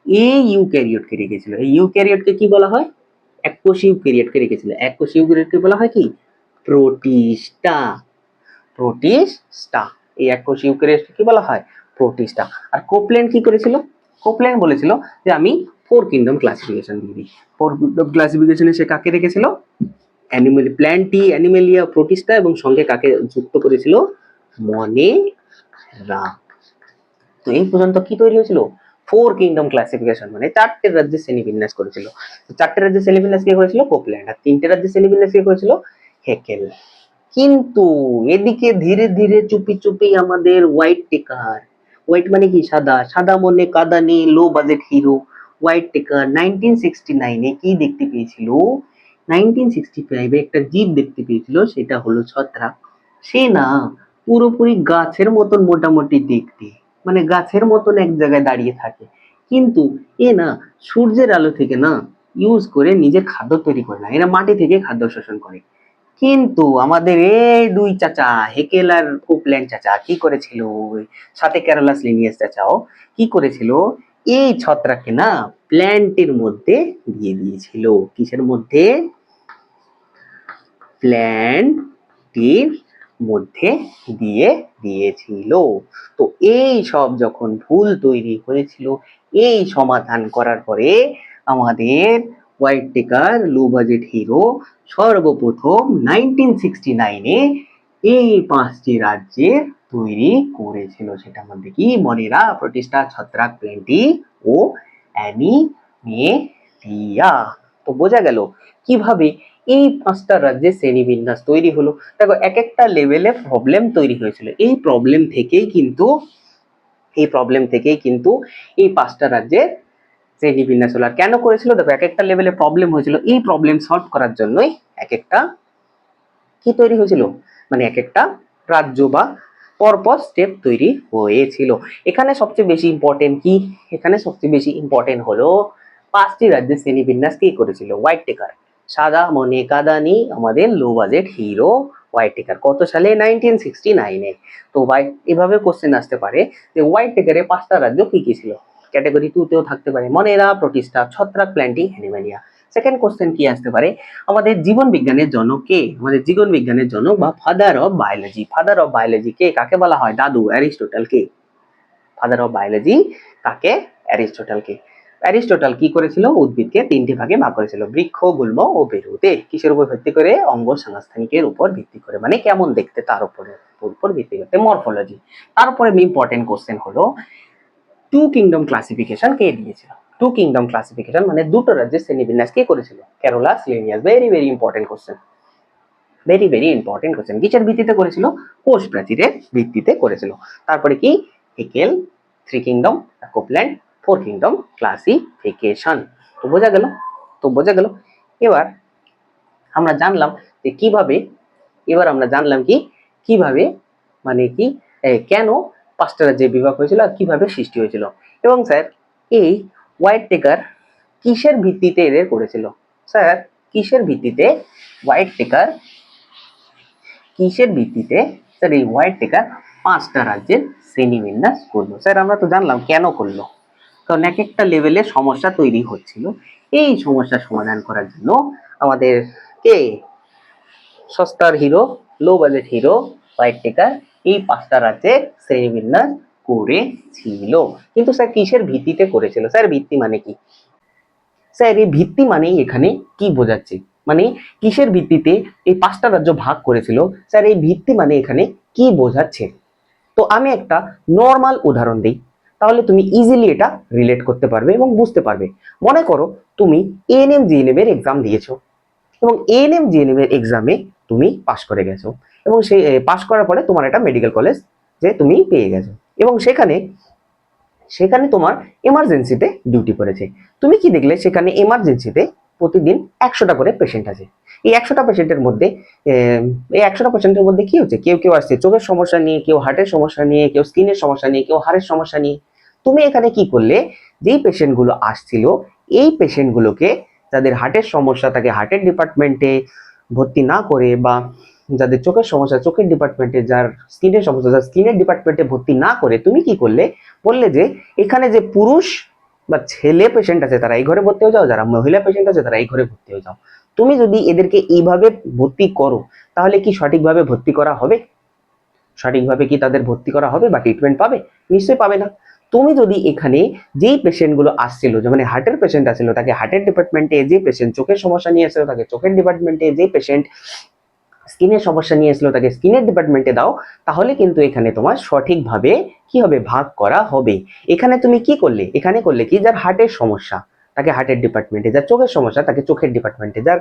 এই ইউক্যারিওটকে রেখেছিল। এই ইউক্যারিওটকে কি বলা হয়, এককোষী ইউক্যারিওটকে রেখেছিল। এককোষী ইউক্যারিওটকে বলা হয় কি, প্রোটিস্টা। প্রোটিস্টা, এই এককোষী ইউক্যারিওটকে কি বলা হয়, প্রোটিস্টা। আর কোপল্যান্ড কি করেছিল, কোপল্যান্ড বলেছিল যে আমি 4 কিংডম ক্লাসিফিকেশন দিয়ে দিই। 4 কিংডম ক্লাসিফিকেশনে সে কাকে রেখেছিল, প্ল্যান্টি, অ্যানিমেলিয়া, প্রোটিস্টা এবং সঙ্গে কাকে যুক্ত করেছিল, মনেরা। তো এই পর্যন্ত কি তৈরি হয়েছিল, 4 কিংডম ক্লাসিফিকেশন, মানে 4টে রাজ্যের শ্রেণীবিন্যাস করেছিল। 4টে রাজ্যের শ্রেণীবিন্যাস কে করেছিল, কোপল্যান্ড। আর 3টে রাজ্যের শ্রেণীবিন্যাস কে করেছিল, হেকেল। কিন্তু এদিকে ধীরে ধীরে চুপি চুপি আমাদের হোয়াইট টেকার, হোয়াইট মানে কি, সাদা, সাদা মনে কাদানি লো বাজেট হিরো হোয়াইট টেকার 1969 কি দেখতে পেয়েছিল, 1965 একটা জীব দেখতে পেয়েছিল, সেটা হলো ছত্রাক। সে না পুরোপুরি গাছের মতন মোটামুটি দেখতে, মানে গাছের মতন এক জায়গায় দাঁড়িয়ে থাকে, কিন্তু এ না সূর্যের আলো থেকে না ইউজ করে নিজের খাদ্য তৈরি করে না, এরা মাটি থেকে খাদ্য শোষণ করে। কিন্তু আমাদের এই দুই চাচা হেকেল আর কোপল্যান্ড চাচা কি করেছিল, সাথে ক্যারোলাস লিনিয়াস চাচাও কি করেছিল, এই ছত্রাককে না প্ল্যান্টের মধ্যে দিয়ে দিয়েছিল। কিসের মধ্যে, প্ল্যান্টের মধ্যে দিয়ে দিয়েছিল। তো এই সব যখন ভুল তৈরি হয়েছিল, এই সমাধান করার পরে আমাদের হোয়াইট টেকার লো বাজেট হিরো সর্বপ্রথম 1969 এই 5টি রাজ্যের তৈরি করেছিল। সেটার মধ্যে কি, মনেরা, প্রোটিস্টা, ছত্রাক, প্ল্যান্টি ও অ্যানিমেলিয়া। তো বোঝা গেল কিভাবে এই 5টা রাজ্যের শ্রেণীবিন্যাস তৈরি হলো। দেখো এক একটা লেভেলে প্রবলেম তৈরি হয়েছিল, এই প্রবলেম থেকেই কিন্তু এই 5টা রাজ্যের শ্রেণীবিন্যাস হলো। আর কেন করেছিল, দেখো এক একটা লেভেলে প্রবলেম হয়েছিল, এই প্রবলেম সলভ করার জন্যই এক একটা কি তৈরি হয়েছিল, মানে এক একটা রাজ্য বা পরপর স্টেপ তৈরি হয়েছিল। এখানে সবচেয়ে বেশি ইম্পর্টেন্ট কি, এখানে সবচেয়ে বেশি ইম্পর্টেন্ট হলো 5টি রাজ্যের শ্রেণীবিন্যাস কি করেছিল, হোয়াইট টেকার। সাদা মনে কাদানি আমাদের লো বাজেট হিরো হোয়াইট টেকার, কত সালে, 1969 তো ভাই এভাবে কোশ্চেন আসতে পারে যে হোয়াইট টেকারে 5টা রাজ্য কি কি ছিল, ক্যাটাগরি 2 তেও থাকতে পারে, মনেরা, প্রোটিস্টা, ছত্রাক, প্ল্যান্টি, অ্যানিমেলিয়া। সেকেন্ড কোশ্চেন কি আসতে পারে, আমাদের জীবন বিজ্ঞানের জনক কে, আমাদের জীবন বিজ্ঞানের জনক বা father of biology, father of biology কে কাকে বলা হয়, দাদু, অ্যারিস্টটল কে। ফাদার অফ বায়োলজি কাকে, অ্যারিস্টটল কে। অ্যারিস্টটল কি করেছিল, উদ্ভিদকে 3টে ভাগে ভাগ করেছিল, বৃক্ষ, গুল্ম ও বেরুতে। কিসের উপর ভিত্তি করে, অঙ্গ সংস্থানিকের উপর ভিত্তি করে, মানে কেমন দেখতে তার উপর ভিত্তি করতে, মরফোলজি। তারপরে ইম্পর্টেন্ট কোশ্চেন হলো 2 কিংডম ক্লাসিফিকেশন কে দিয়েছিল। 2 কিংডম ক্লাসিফিকেশন মানে 2টো রাজ্যের শ্রেণীবিন্যাস কে করেছিল, Carolus Linnaeus. Very very important question, very very important question. কিসের ভিত্তিতে করেছিল, কোষ প্রাচীরের ভিত্তিতে করেছিল। তারপরে কি, Haeckel 3 kingdom, Copeland 4 kingdom classification. তো বোঝা গেল। এবার আমরা জানলাম যে কিভাবে, কিভাবে মানে কি, কেন 5টা রাজ্যে বিভাগ হয়েছিল আর কিভাবে সৃষ্টি হয়েছিল। এবং স্যার এই হোয়াইট টেকার কিসের ভিত্তিতে এদের করেছিল, স্যার কিসের ভিত্তিতে হোয়াইট টেকার, স্যার এই হোয়াইট টেকার 5টা রাজ্যের শ্রেণীবিন্যাস করলো। স্যার আমরা তো জানলাম কেন করলো, কারণ এক একটা লেভেলে সমস্যা তৈরি হচ্ছিল, এই সমস্যার সমাধান করার জন্য আমাদের কে, সস্তার hero, low budget hero Whittaker এই 5টা রাজ্যের শ্রেণীবিন্যাস করেছিল। কিন্তু স্যার কিসের ভিত্তিতে করেছিল, স্যার ভিত্তি মানে কি, স্যার এই ভিত্তি মানেই এখানে কি বোঝাচ্ছে, মানে কিসের ভিত্তিতে এই 5টা রাজ্য ভাগ করেছিল, স্যার এই ভিত্তি মানে এখানে কি বোঝাচ্ছে। তো আমি একটা নর্মাল উদাহরণ দিই, তাহলে তুমি ইজিলি এটা রিলেট করতে পারবে এবং বুঝতে পারবে। মনে করো তুমি এএনএম জিএনএম এর এক্সাম দিয়েছো এবং এএনএম জিএনএম এর এক্সামে তুমি পাশ করে গেছো এবং সেই পাশ করার পরে তোমার একটা মেডিকেল কলেজ যে তুমি পেয়ে গেছো, এবং সেখানে সেখানে তোমার এমার্জেন্সিতে ডিউটি পড়েছে। তুমি কি দেখলে সেখানে এমার্জেন্সিতে প্রতিদিন 100টা করে পেশেন্ট আছে। এই 100টা পেশেন্টের মধ্যে এই 100টা পেশেন্টের মধ্যে কি হচ্ছে, কেউ কেউ আসছে চোখের সমস্যা নিয়ে, কেউ হার্টের সমস্যা নিয়ে, কেউ স্কিনের সমস্যা নিয়ে, কেউ হাড়ের সমস্যা নিয়ে। তুমি এখানে কি করলে, যেই পেশেন্ট গুলো আসছিল এই পেশেন্ট গুলোকে, যাদের হার্টের সমস্যা তাকে হার্টের ডিপার্টমেন্টে ভর্তি না করে, বা যাদের চোখের সমস্যা চোখের ডিপার্টমেন্টে, যার স্কিনের সমস্যা যার স্কিনের ডিপার্টমেন্টে ভর্তি না করে, তুমি কি করলে, বললে যে এখানে যে পুরুষ বা ছেলে পেশেন্ট আছে তারা এই ঘরে ভর্তি হয়ে যাও, যারা মহিলা পেশেন্ট আছে তারা এই ঘরে ভর্তি হয়ে যাও। তুমি যদি এদেরকে এইভাবে ভর্তি করো তাহলে কি সঠিকভাবে ভর্তি করা হবে? সঠিকভাবে কি তাদের ভর্তি করা হবে বা ট্রিটমেন্ট পাবে? নিশ্চয়ই পাবে না। তুমি যদি এখানে যেই পেশেন্ট গুলো আসছিল, যেমন হার্টের পেশেন্ট আসছিল তাকে হার্টের ডিপার্টমেন্টে, যে পেশেন্ট চোখের সমস্যা নিয়ে আসছিল তাকে চোখের ডিপার্টমেন্টে, যে পেশেন্ট স্কিনের সমস্যা নিয়ে আসলো তাকে স্কিনের ডিপার্টমেন্টে দাও, তাহলে কিন্তু এখানে তোমার সঠিকভাবে কি হবে, ভাগ করা হবে। এখানে তুমি কি করলে, এখানে করলে কি, যার হার্টের সমস্যা তাকে হার্টের ডিপার্টমেন্টে, যার চোখের সমস্যা তাকে চোখের ডিপার্টমেন্টে, যার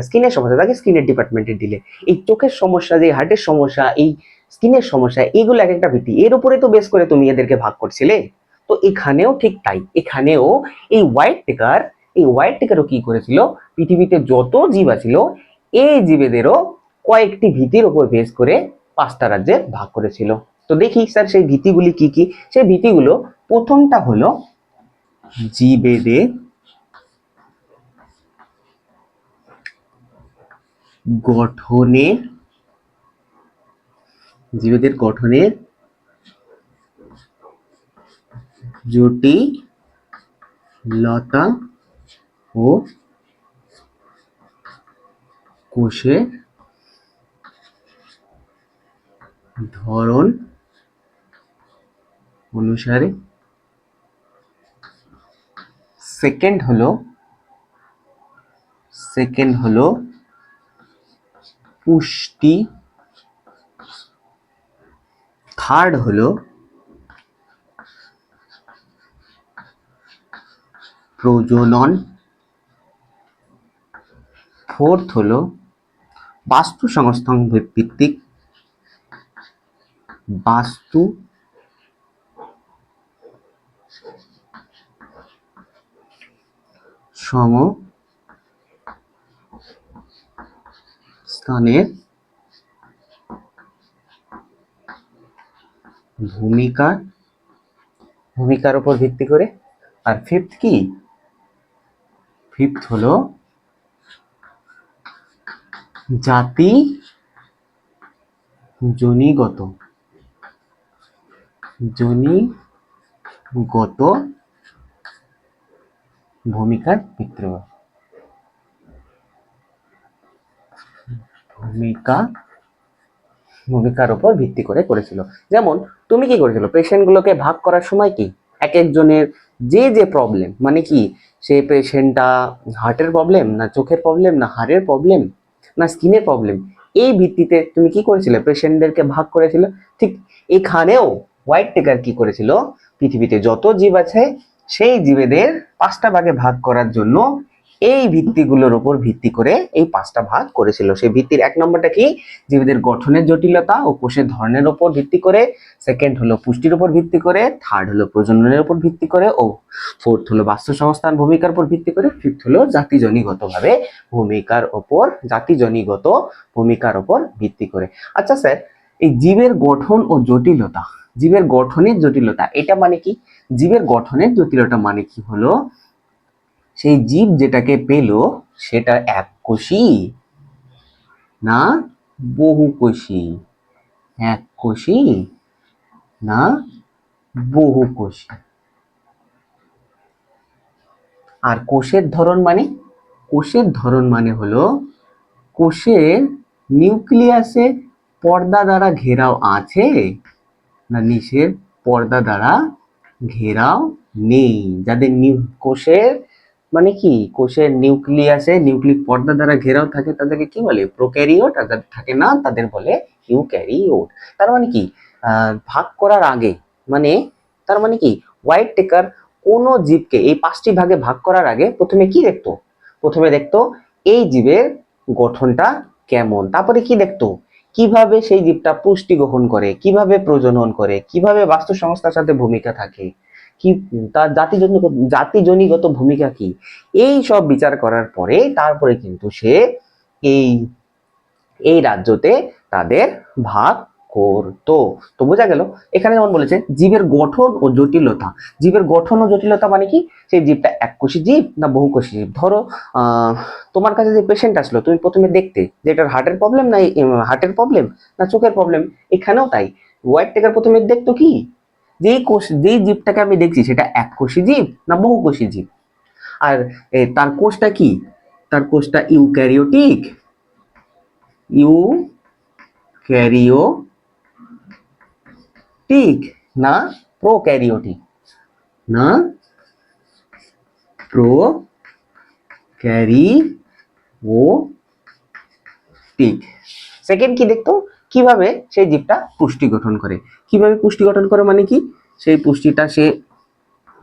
স্কিনের সমস্যা তাকে স্কিনের ডিপার্টমেন্টে দিলে। এই চোখের সমস্যা, যে হার্টের সমস্যা, এই স্কিনের সমস্যা, এগুলো এক একটা ভিত্তি, এর উপরে তো বেস করে তুমি এদেরকে ভাগ করছিলে। তো এখানেও ঠিক তাই, এখানেও এই হোয়াইট টিকারও কি করেছিল, পৃথিবীতে যত জীব আছিল এই জীবেদেরও কয়েকটি ভীতির উপর বেস করে 5টা রাজ্যে ভাগ করেছিল। তো দেখি স্যার সেই ভীতিগুলি কি কি। সেই ভীতিগুলো, প্রথমটা হলো জীবেদের গঠনের জটিলতা ও কোষের ধরন অনুসারে। সেকেন্ড হলো পুষ্টি। থার্ড হলো প্রজনন। ফোর্থ হলো বাস্তু সংস্থান ভিত্তিক বাস্তু সংস্থানের ভূমিকার উপর ভিত্তি করে। আর ফিফথ কি, ফিফথ হলো জাতি জনিগত ভূমিকার ভিত্তি ভূমিকার উপর ভিত্তি করে করেছিল। যেমন তুমি কি করেছিল, পেশেন্ট গুলোকে ভাগ করার সময় কি, এক একজনের যে যে প্রবলেম, মানে কি, সেই পেশেন্টটা হার্টের প্রবলেম, না চোখের প্রবলেম, না হাড়ের প্রবলেম, না স্কিনের প্রবলেম, এই ভিত্তিতে তুমি কি করেছিলে, পেশেন্টদেরকে ভাগ করেছিল। ঠিক এখানেও হোয়াইট টেকার কি করেছিল, পৃথিবীতে যত জীব আছে সেই জীবেদের 5টা ভাগে ভাগ করার জন্য এই ভিত্তিগুলোর উপর ভিত্তি করে এই 5টা ভাগ করেছিল। সেই ভিত্তির 1 নম্বরটা কি, জীবেদের গঠনের জটিলতা ও কোষের ধরনের উপর ভিত্তি করে। সেকেন্ড হলো পুষ্টির উপর ভিত্তি করে। থার্ড হলো প্রজননের উপর ভিত্তি করে। ও ফোর্থ হলো বাস্তু সংস্থান ভূমিকার উপর ভিত্তি করে। ফিফথ হলো জাতিজনিগত ভূমিকার উপর ভিত্তি করে। আচ্ছা স্যার, এই জীবের গঠন ও জটিলতা, জীবের গঠনের জটিলতা, এটা মানে কি? জীবের গঠনের জটিলতা মানে কি হলো, সেই জীব যেটাকে পেল সেটা এককোষী না বহুকোষী, এককোষী না বহুকোষী। আর কোষের ধরন মানে হলো কোষের নিউক্লিয়াসে পর্দা দ্বারা ঘেরাও আছে না নিচের পর্দা দ্বারা ঘেরাও নেই। যাদের কোষের মানে কি, কোষের নিউক্লিয়াসে নিউক্লিক পর্দা দ্বারা ঘেরাও থাকে তাদেরকে কি বলে, প্রোক্যারিওট। আর যাদের থাকে না তাদের বলে ইউক্যারিওট। তার মানে কি, ভাগ করার আগে, মানে তার মানে কি, হোয়াইট টেকার কোন জীবকে এই 5টি ভাগে ভাগ করার আগে প্রথমে কি দেখতো, প্রথমে দেখতো এই জীবের গঠনটা কেমন, তারপরে কি দেখতো, কিভাবে সেই জীবটা পুষ্টি গ্রহণ করে, কিভাবে প্রজনন করে, কিভাবে বাস্তু সংস্থার সাথে ভূমিকা থাকে, কি তার জাতিজনিগত ভূমিকা কি, এই সব বিচার করার পরে তারপরে কিন্তু সে এই এই রাজ্যতে তাদের ভাগ করতো। তো বোঝা গেল এখানে যেমন বলেছে জীবের গঠন ও জটিলতা। জীবের গঠন ও জটিলতা মানে কি, সেই জীবটা এককোষী জীব না বহুকোষী জীব। ধরো তোমার কাছে যে পেশেন্ট আসলো, তুমি প্রথমে দেখতে যে এটার হার্টের প্রবলেম না হার্টের প্রবলেম না চোখের প্রবলেম। এখানেও তাই, ওয়াইট টেকার প্রথমে দেখতো কি, যেই জীবটাকে আমি দেখছি সেটা এককোষী জীব না বহুকোষী জীব। আর তার কোষটা কি, তার কোষটা ইউক্যারিওটিক ইউক্যারিওটিক না প্রোক্যারিওটিক, না প্রোক্যারিওটিক। সেকেন্ড কি দেখতো, কিভাবে সেই জীবটা পুষ্টি গঠন করে। কিভাবে পুষ্টি গঠন করে মানে কি, সেই পুষ্টিটা সে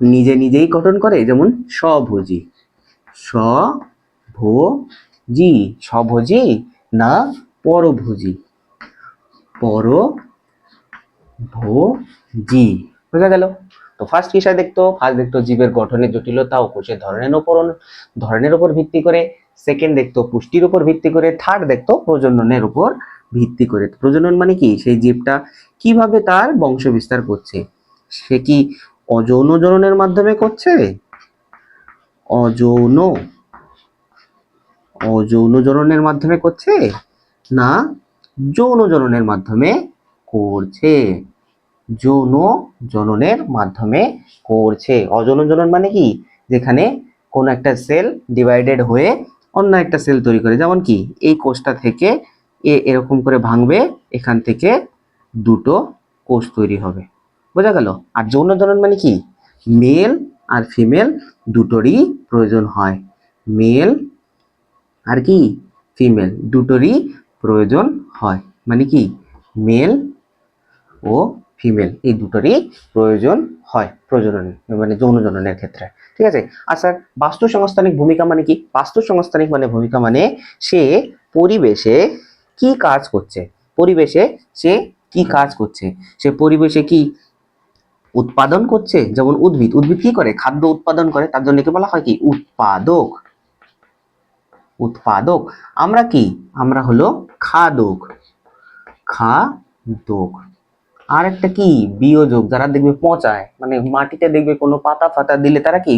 নিজে নিজেই গঠন করে, যেমন স্বভোজী, স্বভোজী, স্বভোজী না পরভোজী, পরভোজী। বোঝা গেল? তো ফার্স্ট কিসে দেখতো, ফার্স্ট দেখতো জীবের গঠনের জটিলতা ও কোষের ধরনের উপর ভিত্তি করে। সেকেন্ড দেখতো পুষ্টির উপর ভিত্তি করে। থার্ড দেখতো প্রজননের উপর ভিত্তি করে। প্রজনন মানে কি, সেই জীবটা কিভাবে তার বংশ বিস্তার করছে। সে কি অযৌন জননের মাধ্যমে করছে, অযৌন অযৌন জননের মাধ্যমে করছে না যৌন জননের মাধ্যমে করছে, যৌন জননের মাধ্যমে করছে। অযৌন জনন মানে কি, যেখানে কোন একটা সেল ডিভাইডেড হয়ে অন্য একটা সেল তৈরি করে, যেমন কি এই কোষটা থেকে এরকম করে ভাঙবে, এখান থেকে দুটো কোষ তৈরি হবে। বোঝা গেল? আর যৌন জনন মানে কি, মেল আর ফিমেল দুটোরই প্রয়োজন হয়, মেল আর কি ফিমেল দুটোরই প্রয়োজন হয়। মানে কি মেল ও ফিমেল এই দুটোরই প্রয়োজন হয় প্রজনন মানে যৌন জননের ক্ষেত্রে। ঠিক আছে? আর স্যার বাস্তু সংস্থানিক ভূমিকা মানে কি? বাস্তু সংস্থানিক মানে ভূমিকা মানে সে পরিবেশে কি কাজ করছে, পরিবেশে সে কি কাজ করছে, সে পরিবেশে কি উৎপাদন করছে। যেমন উদ্ভিদ, উদ্ভিদ কি করে, খাদ্য উৎপাদন করে, তার জন্য কি বলা হয় কি উৎপাদক, উৎপাদক। আমরা কি, আমরা হলো খাদক, খাদক। আর একটা কি বিয়োজক, যারা দেখবে পচায়, মানে মাটিতে দেখবে কোনো পাতা ফাতা দিলে তারা কি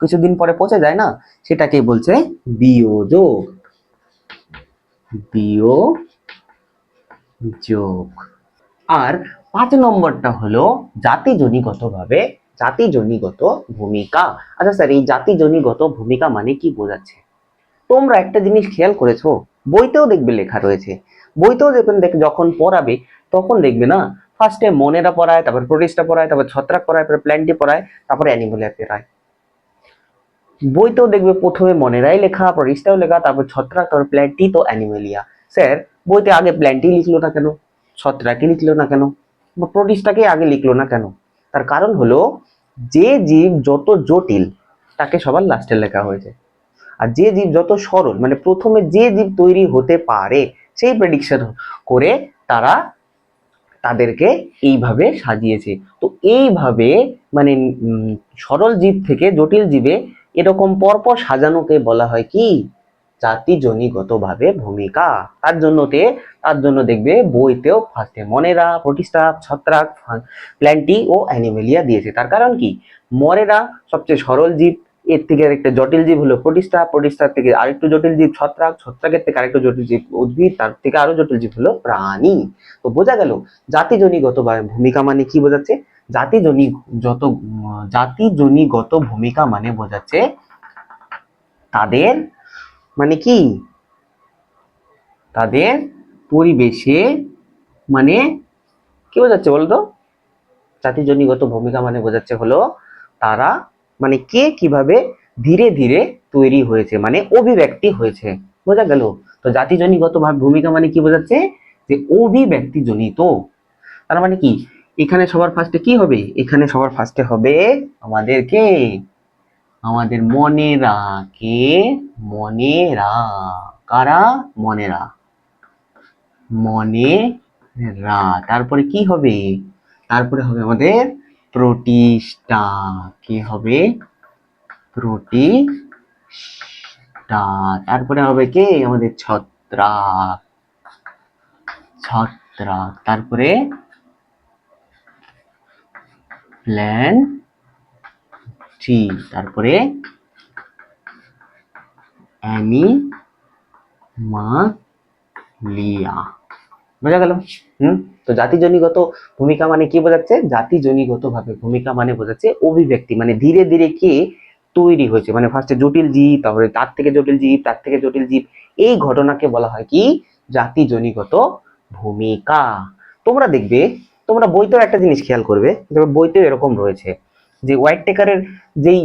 কিছুদিন পরে পচে যায় না, সেটাকে বলছে বিয়োজক, বিয়োজক। আর 5 নম্বরটা হলো জাতিজনিগত ভূমিকা। আচ্ছা স্যার এই জাতিজনিগত ভূমিকা মানে কি বোঝাচ্ছে? তোমরা একটা জিনিস খেয়াল করেছো, বইতেও দেখবে লেখা রয়েছে, বইতেও দেখবেন যখন পড়াবে তখন দেখবে না, ফার্স্টে মনেরা পড়ায়, তারপর প্রোটিস্টা পড়ায়, তারপর ছত্রাক পড়ায়, তারপর প্ল্যান্টি পড়ায়, তারপর অ্যানিমেলিয়া পড়ায়। বইতেও দেখবে প্রথমে মনেরাই লেখা, প্রোটিস্টাও লেখা, তারপর ছত্রাক, তারপর প্ল্যান্টি, তো অ্যানিমেলিয়া। স্যার বইতে আগে প্ল্যান্টি লিখলো না কেন, ছত্রাকই লিখলো না কেন, বা প্রোটিস্টাকে আগে লিখলো না কেন? তার কারণ হলো যে জীব যত জটিল তাকে সবার লাস্টে লেখা হয়েছে, আর যে জীব যত সরল মানে প্রথমে যে জীব তৈরি হতে পারে সেই প্রেডিকশন করে তারা তাদেরকে এইভাবে সাজিয়েছে। তো এইভাবে মানে সরল জীব থেকে জটিল জীবে এরকম পরপর সাজানোকে বলা হয় কি জাতিজনিগতভাবে ভূমিকা। তার জন্য দেখবে বইতেও ফার্স্টে মনেরা, প্রোটিস্টা, ছত্রাক, প্ল্যান্টি ও অ্যানিমেলিয়া দিয়েছে। তার কারণ কি, মনেরা সবচেয়ে সরল জীব, এর থেকে আরেকটা জটিল জীব হলো প্রোটিস্টা, প্রোটিস্টার থেকে আরেকটু জটিল জীব ছত্রাক, ছত্রাকের থেকে আরেকটু জটিল জীব উদ্ভিদ, তার থেকে আরো জটিল জীব হলো প্রাণী। তো বোঝা গেল জাতিজনিগত ভূমিকা মানে কি বোঝাচ্ছে, জাতিজনিগত ভূমিকা মানে বোঝাচ্ছে তাদের মানে কি তাদের পরিবেশে মানে কি বোঝাচ্ছে বলতো, জাতিজনিগত ভূমিকা মানে বোঝাচ্ছে হলো তারা মানে কে কিভাবে ধীরে ধীরে তৈরি হয়েছে মানে অভিব্যক্তি হয়েছে। বোঝা গেল? তো জাতিজনিগত ভূমিকা মানে কি বোঝাচ্ছে, যে অভিব্যক্তি জনিত। তার মানে কি, এখানে সবার ফার্স্টে কি হবে, এখানে সবার ফার্স্টে হবে আমাদেরকে আমাদের মনেরা, কে মনেরা, কারা মনেরা, মনে রা। তারপরে কি হবে? তারপরে হবে আমাদের প্রতিষ্ঠা। কি হবে? প্রতিষ্ঠা। তারপরে হবে কি আমাদের ছত্রাক। ছত্রাক। তারপরে প্ল্যান ট্রি। তারপরে অ্যানিমালিয়া। বোঝা গেল? তো জাতিজনিগত ভূমিকা মানে কি বোঝাচ্ছে? জাতিজনিগত ভাবে ভূমিকা মানে বোঝাচ্ছে অভিব্যক্তি, মানে ধীরে ধীরে কে তৈরি হয়েছে, মানে ফার্স্টে জটিল জীব, তারপরে তার থেকে জটিল জীব, তার থেকে জটিল জীব, এই ঘটনাকে বলা হয় কি? জাতিজনিগত ভূমিকা। তোমরা দেখবে, তোমরা বইতেও একটা জিনিস খেয়াল করবে, বইতেও এরকম রয়েছে যে হোয়াইট টেকারের যেই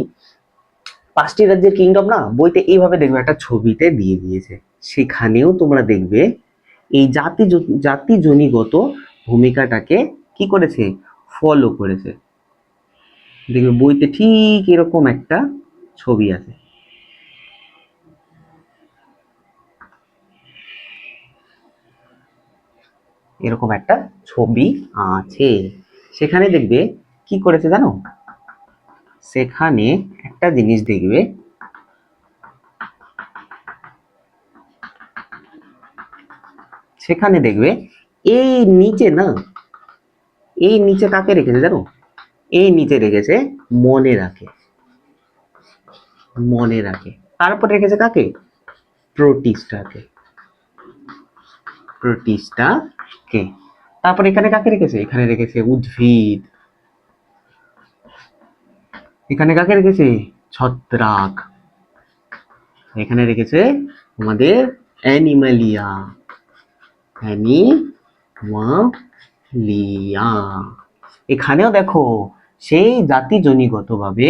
5টি রাজ্যের কিংডম না, বইতে এইভাবে দেখবে একটা ছবিতে দিয়ে দিয়েছে। সেখানেও তোমরা দেখবে এই জাতিজনিগত ভূমিকাটাকে কি করেছে? ফলো করেছে। দেখবে বইতে ঠিক এরকম একটা ছবি আছে। এরকম একটা ছবি আছে। সেখানে দেখবে কি করেছে জানো? সেখানে একটা জিনিস দেখবে, সেখানে দেখবে এই নিচে না, এই নিচে কাকে রেখেছে জানো? এই নিচে রেখেছে মনে রাখে। মনে রাখে। তারপরে রেখেছে কাকে? প্রতিষ্ঠাকে। প্রতিষ্ঠাকে। তারপরে এখানে কাকে রেখেছে? এখানে রেখেছে উদ্ভিদ। এখানে কাকে রেখেছে? ছত্রাক। এখানে রেখেছে আমাদের অ্যানিমালিয়া। অ্যানিমালিয়া। এখানেও দেখো সেই জাতিজনিগত ভাবে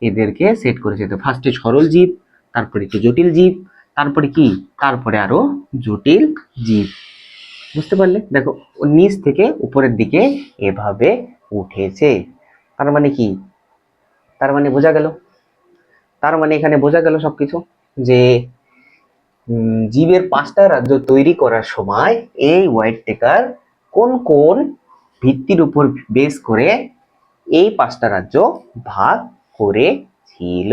এদেরকে সেট করেছে। তো ফার্স্টে সরল জীব, তারপরে একটু জটিল জীব, তারপরে কি? তারপরে আরো জটিল জীব। বুঝতে পারলে? দেখো নিচ থেকে উপরের দিকে এভাবে উঠেছে। তার মানে কি? তার মানে বোঝা গেল, তার মানে এখানে বোঝা গেল সবকিছু যে জীবের 5টা রাজ্য তৈরি করার সময় এই হোয়াইট টেকার কোন কোন ভিত্তির উপর বেস করে এই 5টা রাজ্য ভাগ করেছিল।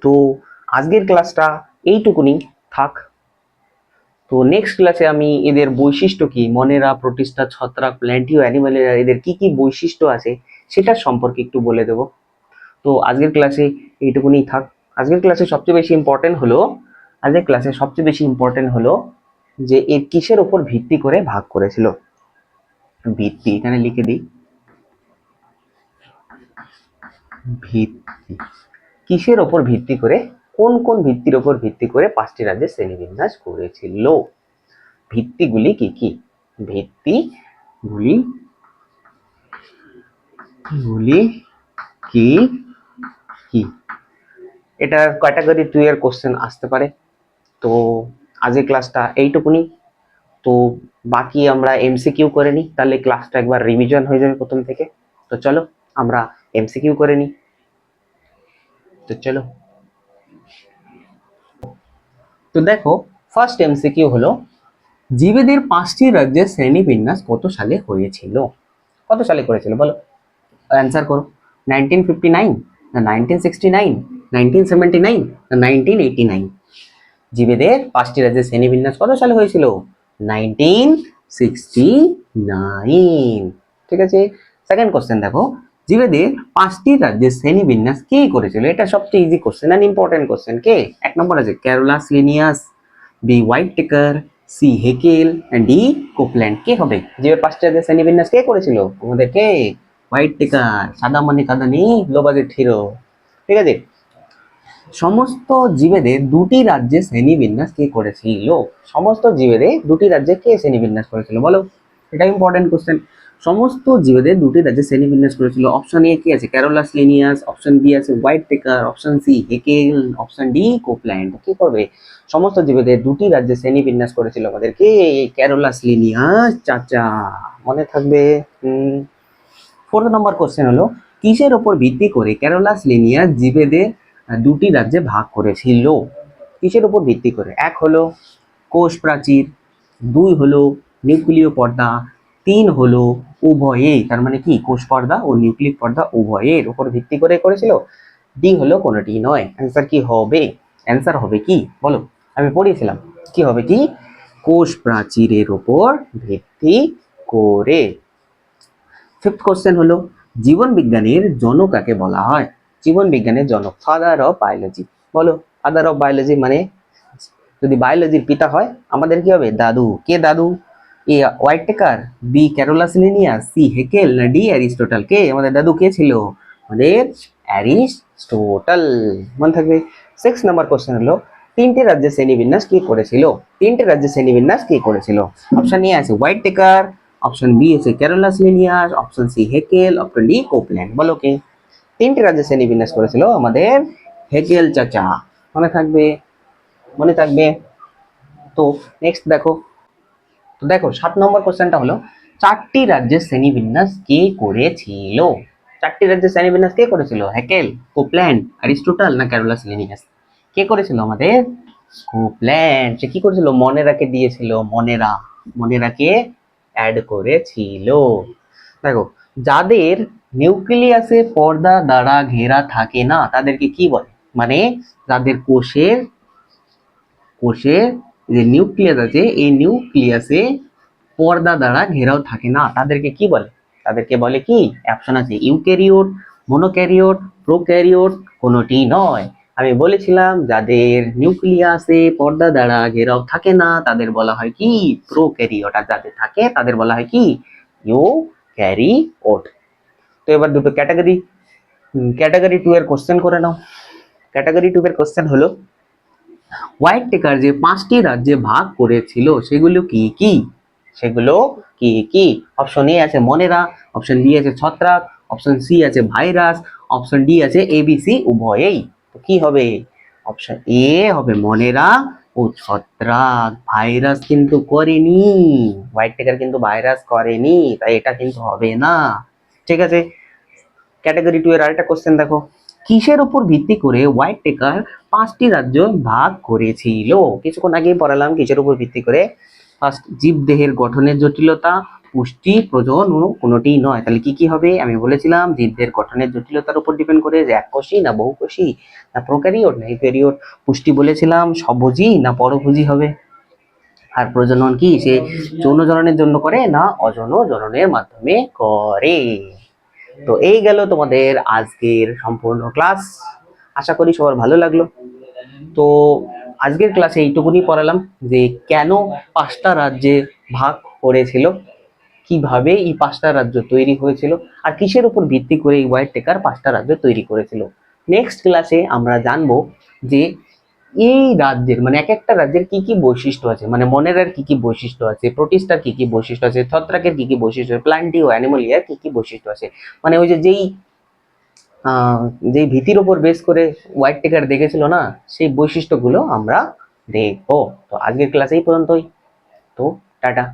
তো আজকের ক্লাসটা এইটুকুনি থাক। তো নেক্সট ক্লাসে আমি এদের বৈশিষ্ট্য কি, মনেরা, প্রতিষ্ঠা, ছত্রাক, প্ল্যান্টিও, অ্যানিমালেরা, এদের কি কি বৈশিষ্ট্য আছে সেটার সম্পর্কে একটু বলে দেব। তো আজকের ক্লাসে এইটুকুনি থাক। আজকের ক্লাসে সবচেয়ে বেশি ইম্পর্টেন্ট হলো, আজকের ক্লাসে সবচেয়ে বেশি ইম্পর্টেন্ট হলো যে এর কিসের উপর ভিত্তি করে ভাগ করেছিল। ভিত্তি এখানে লিখে দিই, ভিত্তি কিসের উপর ভিত্তি করে, কোন কোন ভিত্তির উপর ভিত্তি করে 5টি রাজ্যের শ্রেণীবিন্যাস করেছিল। ভিত্তিগুলি কি কি? ভিত্তিগুলি কি কি? এটা ক্যাটাগরি 2 এর কোশ্চেন আসতে পারে। তো আজকের ক্লাসটা এইটুকুনি। তো বাকি আমরা এমসিকিউ করে নিই, তাহলে ক্লাসটা একবার রিভিশন হয়ে যাবে প্রথম থেকে। তো চলো আমরা এমসিকিউ করে নিই। তো চলো, তো দেখো ফার্স্ট এমসিকিউ হলো জীবেদের 5টি রাজ্যের শ্রেণীবিন্যাস কত সালে হয়েছিল? কত সালে করেছিল বলো? অ্যান্সার করো। 1959 না 1969, 1979 না 1989? জীবেদের 5টি রাজ্যের শ্রেণীবিন্যাস কত সালে হয়েছিল? 1969। ঠিক আছে। সেকেন্ড কোশ্চেন দেখো, জীবেদের 5টি রাজ্যের শ্রেণীবিন্যাস কে করেছিল? এটা সবচেয়ে easy question and important question. কে? এক নম্বর আছে Carolus Linnaeus, B Whittaker, C Haeckel and D Copeland. কে হবে? জীবের 5টি রাজ্যের শ্রেণীবিন্যাস কে করেছিল? আমাদের কে? হোয়াইট টেকার। সাদা মানে কাদা নেই, লো বাজেট হিরো। ঠিক আছে। সমস্ত জীবেদের 2টি রাজ্যে শ্রেণীবিন্যাস কে করেছিল? সমস্ত জীবেদের 2টি রাজ্যে কে শ্রেণীবিন্যাস করেছিল বলো? এটা ইম্পর্টেন্ট কোশ্চেন। সমস্ত জীবেদের 2টি রাজ্যে শ্রেণীবিন্যাস করেছিল। অপশন এ কি আছে? ক্যারোলাস লিনিয়াস, অপশন বি আছে Whittaker, option C Haeckel, option D Copeland. কি করবে? সমস্ত জীবেদের 2টি রাজ্যে শ্রেণীবিন্যাস করেছিল আমাদের কে? ক্যারোলাস লিনিয়াস চাচা। মনে থাকবে। 4 নম্বর কোশ্চেন হলো কিসের উপর ভিত্তি করে ক্যারোলাস লিনিয়াস জীবেদের 2টি রাজ্যে ভাগ করেছিল? কিসের উপর ভিত্তি করে? এক হলো কোষ প্রাচীর, 2 হলো নিউক্লিয় পর্দা, 3 হলো উভয়ে, তার মানে কি কোষ পর্দা ও নিউক্লিক পর্দা উভয়ের উপর ভিত্তি করে করেছিল। ডি হলো কোনটি নয়। অ্যান্সার কি হবে? অ্যান্সার হবে কি বলো? আমি পড়িয়েছিলাম কি হবে, কি কোষ প্রাচীরের উপর ভিত্তি করে। ফিফথ কোশ্চেন হলো জীবন বিজ্ঞানের জনক কাকে বলা হয়? জীবন বিজ্ঞানের জনক, ফাদার অফ বায়োলজি। বলো, ফাদার অফ বায়োলজি মানে যদি বায়োলজির পিতা হয় আমাদের কি হবে? দাদু। কে দাদু? A Whittaker, B Carolus Linnaeus, C Haeckel, না ডি অ্যারিস্টটল? কে আমাদের দাদু? কে ছিল? আমাদের অ্যারিস্টটল। মনে থাকবে। 6 নাম্বার কোশ্চেন হলো তিনটে রাজ্যের শ্রেণীবিন্যাস কে করেছিল? তিনটে রাজ্যের শ্রেণীবিন্যাস কে করেছিল? অপশন এ আছে হোয়াইটেকার, অপশন বি আছে Carolus Linnaeus, option C Haeckel, option D Copeland. বলো কে? তিনটে রাজ্যের শ্রেণীবিন্যাস করেছিল আমাদের হেকেল চাচা। মনে থাকবে, মনে থাকবে। তো নেক্সট দেখো, তো দেখো 7 নম্বর কোশ্চেনটা হলো চারটি রাজ্যের শ্রেণীবিন্যাস কে করেছিল? চারটি রাজ্যের শ্রেণীবিন্যাস কে করেছিল? হেকেল, কোপল্যান্ড, অ্যারিস্টটল, না ক্যারোলাস লিনিয়াস? কে করেছিল? আমাদের কোপল্যান্ড। সে কি করেছিল? মনেরাকে দিয়েছিল, মনেরা, মনেরাকে অ্যাড করেছিল। দেখো, যাদের নিউক্লিয়াসে পর্দা দ্বারা ঘেরা থাকে না তাদেরকে কি বলে? মানে যাদের কোষের কোষের যে নিউক্লিয়াস আছে এই নিউক্লিয়াসে পর্দা দ্বারা ঘেরাও থাকে না তাদেরকে কি বলে? তাদেরকে বলে কি? অপশন আছে ইউক্যারিওট, মনোক্যারিওট, প্রোক্যারিওট, কোনোটি নয়। আমি বলেছিলাম যাদের নিউক্লিয়াসে পর্দা দ্বারা ঘেরাও থাকে না তাদের বলা হয় কি? প্রোক্যারিওট। আর যাদের থাকে তাদের বলা হয় কি? ইউক্যারিওট। তো এবার দুটো ক্যাটাগরি, ক্যাটাগরি 2 এর কোশ্চেন করে নাও। ক্যাটাগরি 2 এর কোশ্চেন হলো হোয়াইটেকার যে 5টি রাজ্যে ভাগ করেছিল সেগুলো কি কি? সেগুলো কি কি? অপশন এ আছে মনেরা, অপশন বি আছে ছত্রাক, অপশন সি আছে ভাইরাস, অপশন ডি আছে এবিসি উভয়েই। তো কি হবে? অপশন এ হবে মনেরা ও ছত্রাক। ভাইরাস কিন্তু করেনি, হোয়াইটেকার কিন্তু ভাইরাস করেনি, তাই এটা কিন্তু হবে না। ঠিক আছে। ক্যাটাগরি 2 এর আরেকটা কোশ্চেন দেখো, কিসের উপর ভিত্তি করে হোয়াইটেকার 5টি রাজ্য ভাগ করেছিল? কিছুক্ষণ আগেই পড়ালাম কিসের উপর ভিত্তি করে। ফার্স্ট, জীবদেহের গঠনের জটিলতা, পুষ্টি, প্রজনন ও কোনোটি নয়। তাহলে কি কি হবে? আমি বলেছিলাম জীবদেহের গঠনের জটিলতার উপর ডিপেন্ড করে যে এককোষী না বহুকোষী, না প্রোক্যারিওট না ইউক্যারিওট। পুষ্টি বলেছিলাম স্বভোজী না পরভোজী হবে। আর প্রজনন কি? সে যৌন জননের জন্য করে না অযৌন জননের মাধ্যমে করে। তো এই গেল তোমাদের আজকের সম্পূর্ণ ক্লাস। আশা করি সবার ভালো লাগলো। তো আজকের ক্লাসে এইটুকুনি পড়ালাম যে কেন 5টা রাজ্যে ভাগ করেছিল, কিভাবে এই 5টা রাজ্য তৈরি হয়েছিল, আর কিসের উপর ভিত্তি করে এই হোয়াইটেকার 5টা রাজ্য তৈরি করেছিল। নেক্সট ক্লাসে আমরা জানবো যে এই রাজ্যের মানে এক একটা রাজ্যের কি কি বৈশিষ্ট্য আছে, মানে মনেরার কি কি বৈশিষ্ট্য আছে, প্রোটিস্টার কি কি বৈশিষ্ট্য আছে, ছত্রাকের কি কি বৈশিষ্ট্য আছে, প্ল্যান্টি ও অ্যানিমালিয়ার কি কি বৈশিষ্ট্য আছে। মানে ওই যে যেই ভীতির উপর বেস করে হোয়াইটেকার দেখেছিল না, সেই বৈশিষ্ট্যগুলো আমরা দেখবো। তো আজকের ক্লাস এই পর্যন্তই। তো টাটা।